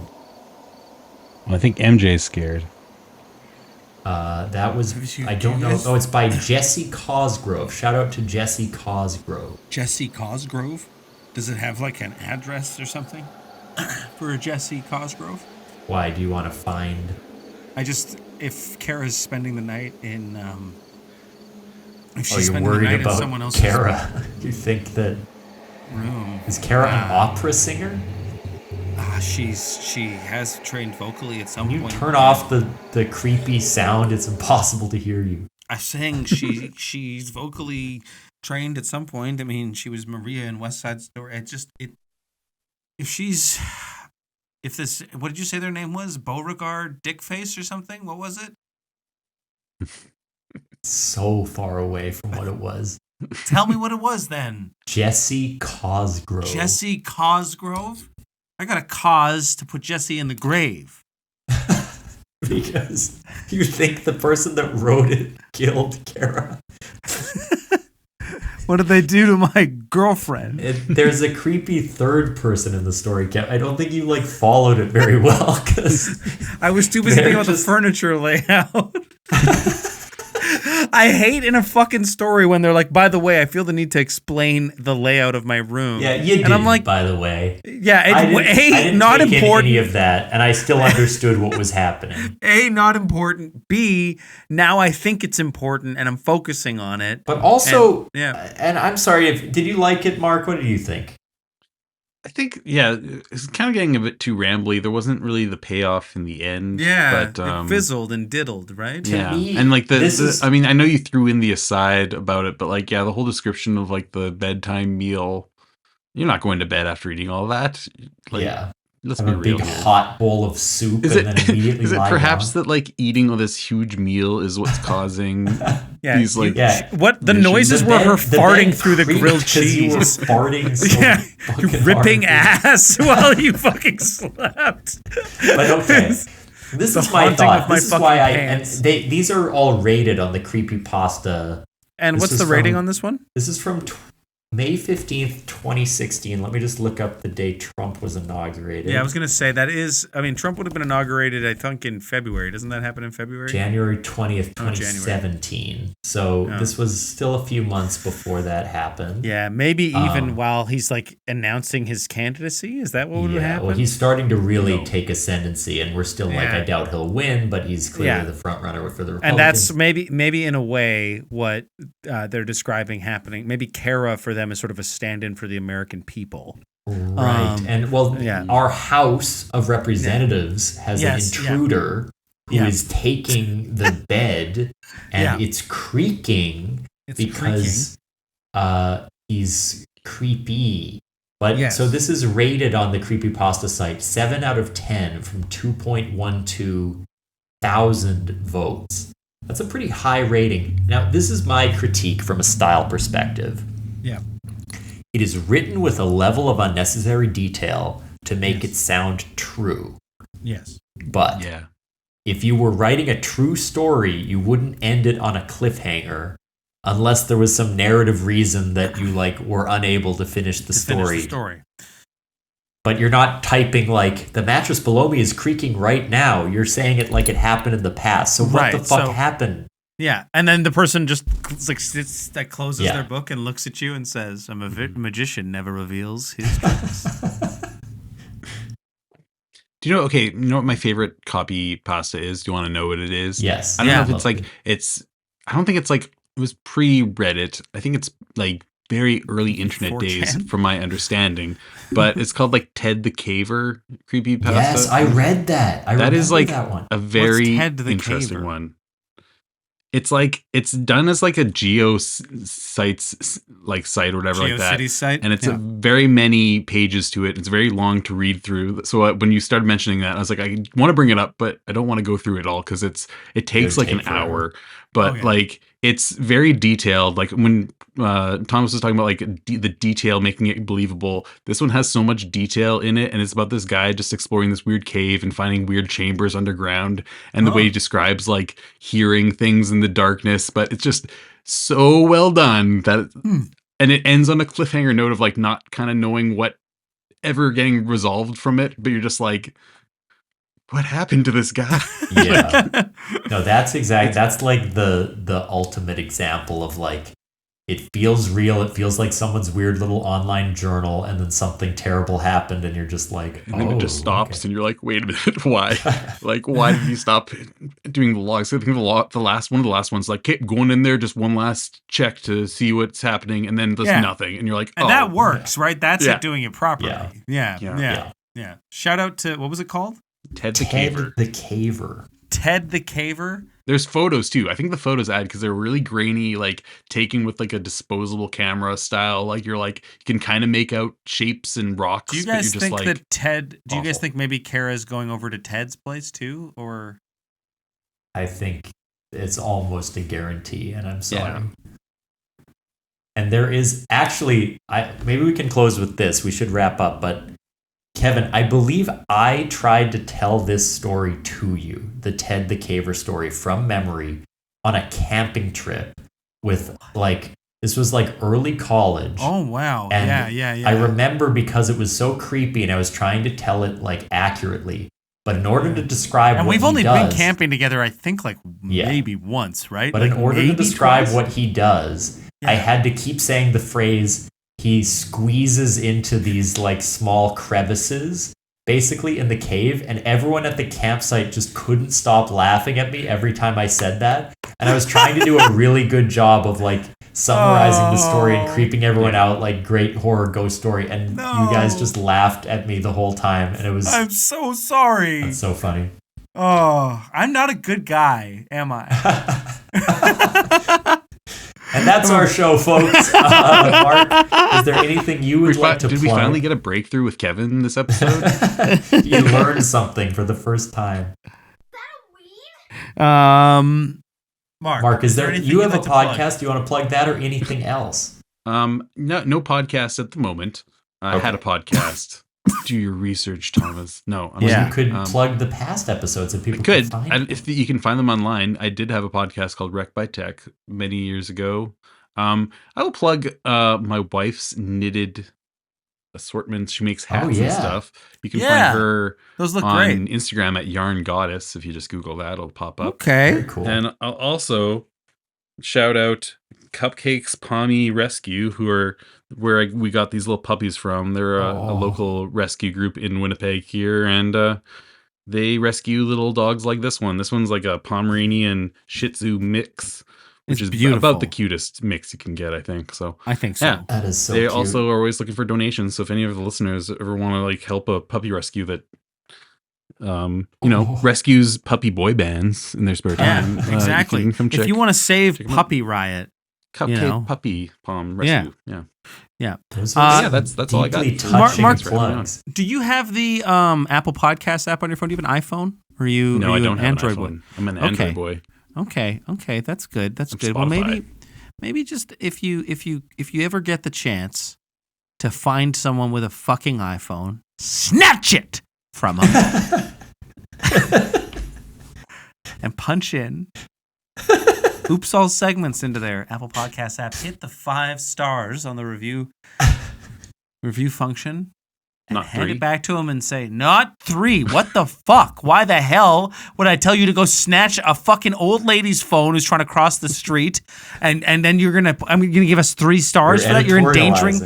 Speaker 2: I think MJ's scared.
Speaker 1: That was, I don't know. Oh, it's by Jesse Cosgrove. Shout out to Jesse Cosgrove.
Speaker 3: Jesse Cosgrove? Does it have like an address or something for Jesse Cosgrove?
Speaker 1: Why, do you want to find?
Speaker 3: If Kara's spending the night in, if
Speaker 1: Oh,
Speaker 3: she's
Speaker 1: you're
Speaker 3: spending the
Speaker 1: worried
Speaker 3: night in
Speaker 1: about
Speaker 3: someone else's
Speaker 1: Kara. You think that,
Speaker 3: room.
Speaker 1: is Kara an opera singer?
Speaker 3: She has trained vocally at some
Speaker 1: Can you
Speaker 3: point.
Speaker 1: turn off the creepy sound? It's impossible to hear you.
Speaker 3: I'm saying she's vocally trained at some point. I mean, she was Maria in West Side Story. If this, what did you say their name was? Beauregard Dickface or something? What was it?
Speaker 1: So far away from what it was.
Speaker 3: Tell me what it was then.
Speaker 1: Jesse Cosgrove.
Speaker 3: Jesse Cosgrove? I got a cause to put Jesse in the grave.
Speaker 1: Because you think the person that wrote it killed Kara.
Speaker 3: What did they do to my girlfriend?
Speaker 1: There's a creepy third person in the story. I don't think you followed it very well because
Speaker 3: I was too busy thinking about the furniture layout. I hate in a fucking story when they're like, by the way, I feel the need to explain the layout of my room.
Speaker 1: Yeah, you did,
Speaker 3: and I'm like,
Speaker 1: by the way.
Speaker 3: Yeah,
Speaker 1: I didn't
Speaker 3: not
Speaker 1: take
Speaker 3: important.
Speaker 1: In any of that, and I still understood what was happening.
Speaker 3: A, not important. B, now I think it's important, and I'm focusing on it.
Speaker 1: But also,
Speaker 3: and
Speaker 1: I'm sorry, did you like it, Mark? What did you think?
Speaker 2: I think, it's kind of getting a bit too rambly. There wasn't really the payoff in the end.
Speaker 3: Yeah,
Speaker 2: but,
Speaker 3: it fizzled and diddled, right?
Speaker 2: Yeah,
Speaker 1: me,
Speaker 2: and like I mean, I know you threw in the aside about it, but like, the whole description of like the bedtime meal. You're not going to bed after eating all that. Like, let's
Speaker 1: have
Speaker 2: be
Speaker 1: a
Speaker 2: real
Speaker 1: big
Speaker 2: here.
Speaker 1: hot bowl of soup
Speaker 2: Is
Speaker 1: and then immediately
Speaker 2: is it
Speaker 1: lie
Speaker 2: perhaps
Speaker 1: down?
Speaker 2: that like eating all this huge meal is what's causing these like
Speaker 3: what the noises were her farting through the grilled cheese.
Speaker 1: You were farting so
Speaker 3: ripping
Speaker 1: hard.
Speaker 3: ass while you fucking slept.
Speaker 1: But okay, this is my thought. This is why these are all rated on the creepypasta.
Speaker 3: And what's the rating on this one?
Speaker 1: This is from May 15th, 2016. Let me just look up the day Trump was inaugurated.
Speaker 3: Yeah, I was going to say Trump would have been inaugurated, I think, in February. Doesn't that happen in February?
Speaker 1: January 20th, 2017. So this was still a few months before that happened.
Speaker 3: Yeah, maybe even while he's like announcing his candidacy. Is that what would happen?
Speaker 1: Well, he's starting to really take ascendancy, and we're still like, I doubt he'll win, but he's clearly the front runner for the Republicans.
Speaker 3: And that's maybe in a way what they're describing happening. Maybe Kara for them is sort of a stand-in for the American people.
Speaker 1: Right. And our House of Representatives has an intruder who is taking the bed and it's creaking because he's creepy. But so this is rated on the creepypasta site 7 out of 10 from 2.12 thousand votes. That's a pretty high rating. Now, this is my critique from a style perspective.
Speaker 3: Yeah.
Speaker 1: It is written with a level of unnecessary detail to make it sound true.
Speaker 3: Yes.
Speaker 1: But if you were writing a true story, you wouldn't end it on a cliffhanger unless there was some narrative reason that you like were unable to finish the story. But you're not typing like, the mattress below me is creaking right now. You're saying it like it happened in the past. So what the fuck happened?
Speaker 3: Yeah, and then the person just like sits, that closes their book and looks at you and says, "I'm a magician, never reveals his tricks."
Speaker 2: Do you know? Okay, you know what my favorite copy pasta is? Do you want to know what it is?
Speaker 1: Yes.
Speaker 2: I don't know if it's like I don't think it's like it was pre-Reddit. I think it's like very early internet
Speaker 3: 4chan?
Speaker 2: days, from my understanding. But it's called like Ted the Caver creepypasta.
Speaker 1: Yes, I read that.
Speaker 2: That is like
Speaker 1: that one.
Speaker 2: a very
Speaker 3: Ted the
Speaker 2: interesting
Speaker 3: Caver?
Speaker 2: one. It's like it's done as like a sites like site or whatever like that,
Speaker 3: site,
Speaker 2: and it's a very many pages to it. It's very long to read through. So when you started mentioning that, I was like, I want to bring it up, but I don't want to go through it all because it takes like an hour. But like it's very detailed. Like when Thomas was talking about like the detail making it believable, this one has so much detail in it, and it's about this guy just exploring this weird cave and finding weird chambers underground, and the way he describes like hearing things in the darkness. But it's just so well done that and it ends on a cliffhanger note of like not kind of knowing what ever getting resolved from it, but you're just like, what happened to this guy?
Speaker 1: Yeah. No, that's like the ultimate example of like, it feels real. It feels like someone's weird little online journal, and then something terrible happened, and you're just like,
Speaker 2: and then it just stops, and you're like, wait a minute, why? Like, why did you stop doing the logs? I think one of the last ones, like, keep going in there, just one last check to see what's happening, and then there's nothing, and you're like,
Speaker 3: and that works, right? That's it doing it properly.
Speaker 2: Yeah.
Speaker 3: Shout out to, what was it called?
Speaker 2: Ted the Caver.
Speaker 3: Ted the Caver.
Speaker 2: There's photos too. I think the photos add because they're really grainy, like taking with like a disposable camera style. Like you can kind of make out shapes and rocks.
Speaker 3: Do you guys
Speaker 2: but you're
Speaker 3: think
Speaker 2: just
Speaker 3: that
Speaker 2: like,
Speaker 3: Ted? Do you guys think maybe Kara's going over to Ted's place too, or?
Speaker 1: I think it's almost a guarantee, and I'm sorry. Yeah. And there is actually, maybe we can close with this. We should wrap up, but. Kevin, I believe I tried to tell this story to you, the Ted the Caver story from memory, on a camping trip with this was like early college.
Speaker 3: Oh, wow.
Speaker 1: And
Speaker 3: yeah.
Speaker 1: I remember because it was so creepy and I was trying to tell it like accurately. But in order to describe
Speaker 3: and
Speaker 1: what
Speaker 3: we've only
Speaker 1: he does,
Speaker 3: been camping together, I think maybe once, right?
Speaker 1: But in order to describe what he does, I had to keep saying the phrase, he squeezes into these like small crevices basically in the cave, and everyone at the campsite just couldn't stop laughing at me every time I said that. And I was trying to do a really good job of like summarizing the story and creeping everyone out like great horror ghost story, and you guys just laughed at me the whole time, and it was
Speaker 3: I'm so sorry.
Speaker 1: That's so funny.
Speaker 3: Oh, I'm not a good guy, am I?
Speaker 1: And that's our show, folks. Mark, is there anything you would like to plug?
Speaker 2: Did we finally get a breakthrough with Kevin this episode?
Speaker 1: You learned something for the first time.
Speaker 3: Mark,
Speaker 1: is there you have a podcast?
Speaker 3: Plug?
Speaker 1: Do you want to plug that or anything else?
Speaker 2: No podcast at the moment. I had a podcast. Do your research, Thomas. No,
Speaker 1: you could plug the past episodes if people could find them.
Speaker 2: If you can find them online. I did have a podcast called Wreck by Tech many years ago. I will plug my wife's knitted assortments. She makes hats and stuff. You can find her
Speaker 3: Those look
Speaker 2: on
Speaker 3: great.
Speaker 2: Instagram at Yarn Goddess. If you just Google that, it'll pop up.
Speaker 3: Okay.
Speaker 1: Very cool.
Speaker 2: And I'll also shout out Cupcakes Pommy Rescue, who are where we got these little puppies from. They're a local rescue group in Winnipeg here, and they rescue little dogs like this one. This one's like a Pomeranian Shih Tzu mix, which is
Speaker 3: beautiful.
Speaker 2: about the cutest mix you can get, I think. So
Speaker 3: I think so.
Speaker 2: yeah,
Speaker 1: that is so
Speaker 2: they
Speaker 1: cute.
Speaker 2: also are always looking for donations. So if any of the listeners ever want to like help a puppy rescue that rescues puppy boy bands in their spare time.
Speaker 3: Yeah, exactly.
Speaker 2: You can come check.
Speaker 3: If you want to save Puppy Riot,
Speaker 2: Cupcake Puppy Palm Rescue. Yeah.
Speaker 1: Those are
Speaker 2: that's all I got.
Speaker 1: deeply touching
Speaker 3: Mark,
Speaker 1: plugs.
Speaker 3: do you have the Apple Podcast app on your phone? Do you have an iPhone? Or
Speaker 2: No, I don't
Speaker 3: an
Speaker 2: have
Speaker 3: Android
Speaker 2: an
Speaker 3: boy?
Speaker 2: I'm an Android boy.
Speaker 3: Okay, that's good. That's
Speaker 2: I'm
Speaker 3: good. Well,
Speaker 2: Spotify.
Speaker 3: maybe just if you ever get the chance to find someone with a fucking iPhone, snatch it from them and punch in Oops All segments into their Apple Podcast app. Hit the 5 stars on the review function. And
Speaker 2: Not
Speaker 3: hand
Speaker 2: 3.
Speaker 3: it back to them and say, not 3. What the fuck? Why the hell would I tell you to go snatch a fucking old lady's phone who's trying to cross the street, and then you're gonna give us 3 stars for that? You're endangering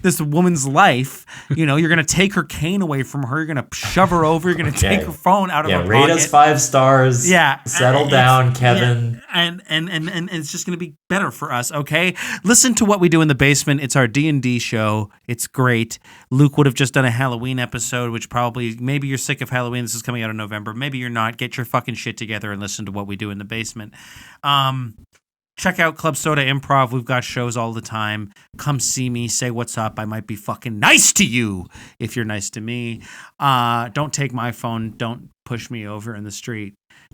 Speaker 3: this woman's life. You're gonna take her cane away from her. You're gonna shove her over. You're gonna take her phone out of her
Speaker 1: rate
Speaker 3: pocket.
Speaker 1: us 5 stars.
Speaker 3: Yeah,
Speaker 1: settle down, Kevin.
Speaker 3: Yeah. And it's just gonna be better for us. Okay, listen to what we do in the basement. It's our D&D show. It's great. Luke would have just done a Halloween episode, which maybe you're sick of Halloween. This is coming out in November. Maybe you're not. Get your fucking shit together and listen to what we do in the basement. Check out Club Soda Improv. We've got shows all the time. Come see me. Say what's up. I might be fucking nice to you if you're nice to me. Don't take my phone. Don't push me over in the street.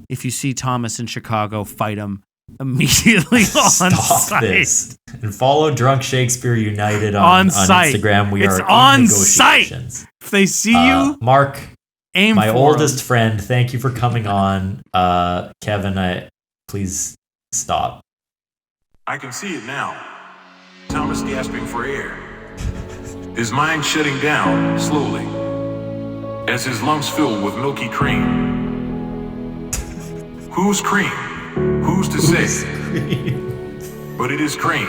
Speaker 3: If you see Thomas in Chicago, fight him immediately on site.
Speaker 1: This. And follow Drunk Shakespeare United on Instagram. We are
Speaker 3: on
Speaker 1: in negotiations.
Speaker 3: Site. If they see you,
Speaker 1: Mark,
Speaker 3: aim
Speaker 1: my
Speaker 3: for
Speaker 1: oldest
Speaker 3: them.
Speaker 1: friend, thank you for coming on. Kevin, please stop.
Speaker 7: I can see it now. Thomas gasping for air. His mind shutting down slowly as his lungs fill with milky cream. Whose cream? Who's to say? But it is cream.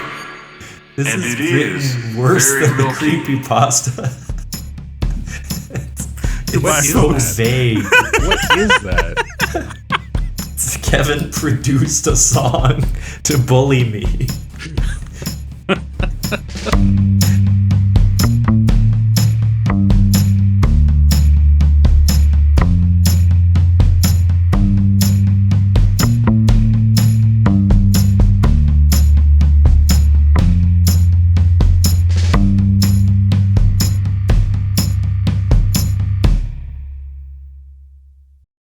Speaker 1: This
Speaker 7: and
Speaker 1: is
Speaker 7: it is
Speaker 1: written worse
Speaker 7: very
Speaker 1: than the
Speaker 7: milky.
Speaker 1: creepypasta. It's so vague.
Speaker 2: What is that?
Speaker 1: Kevin produced a song to bully me.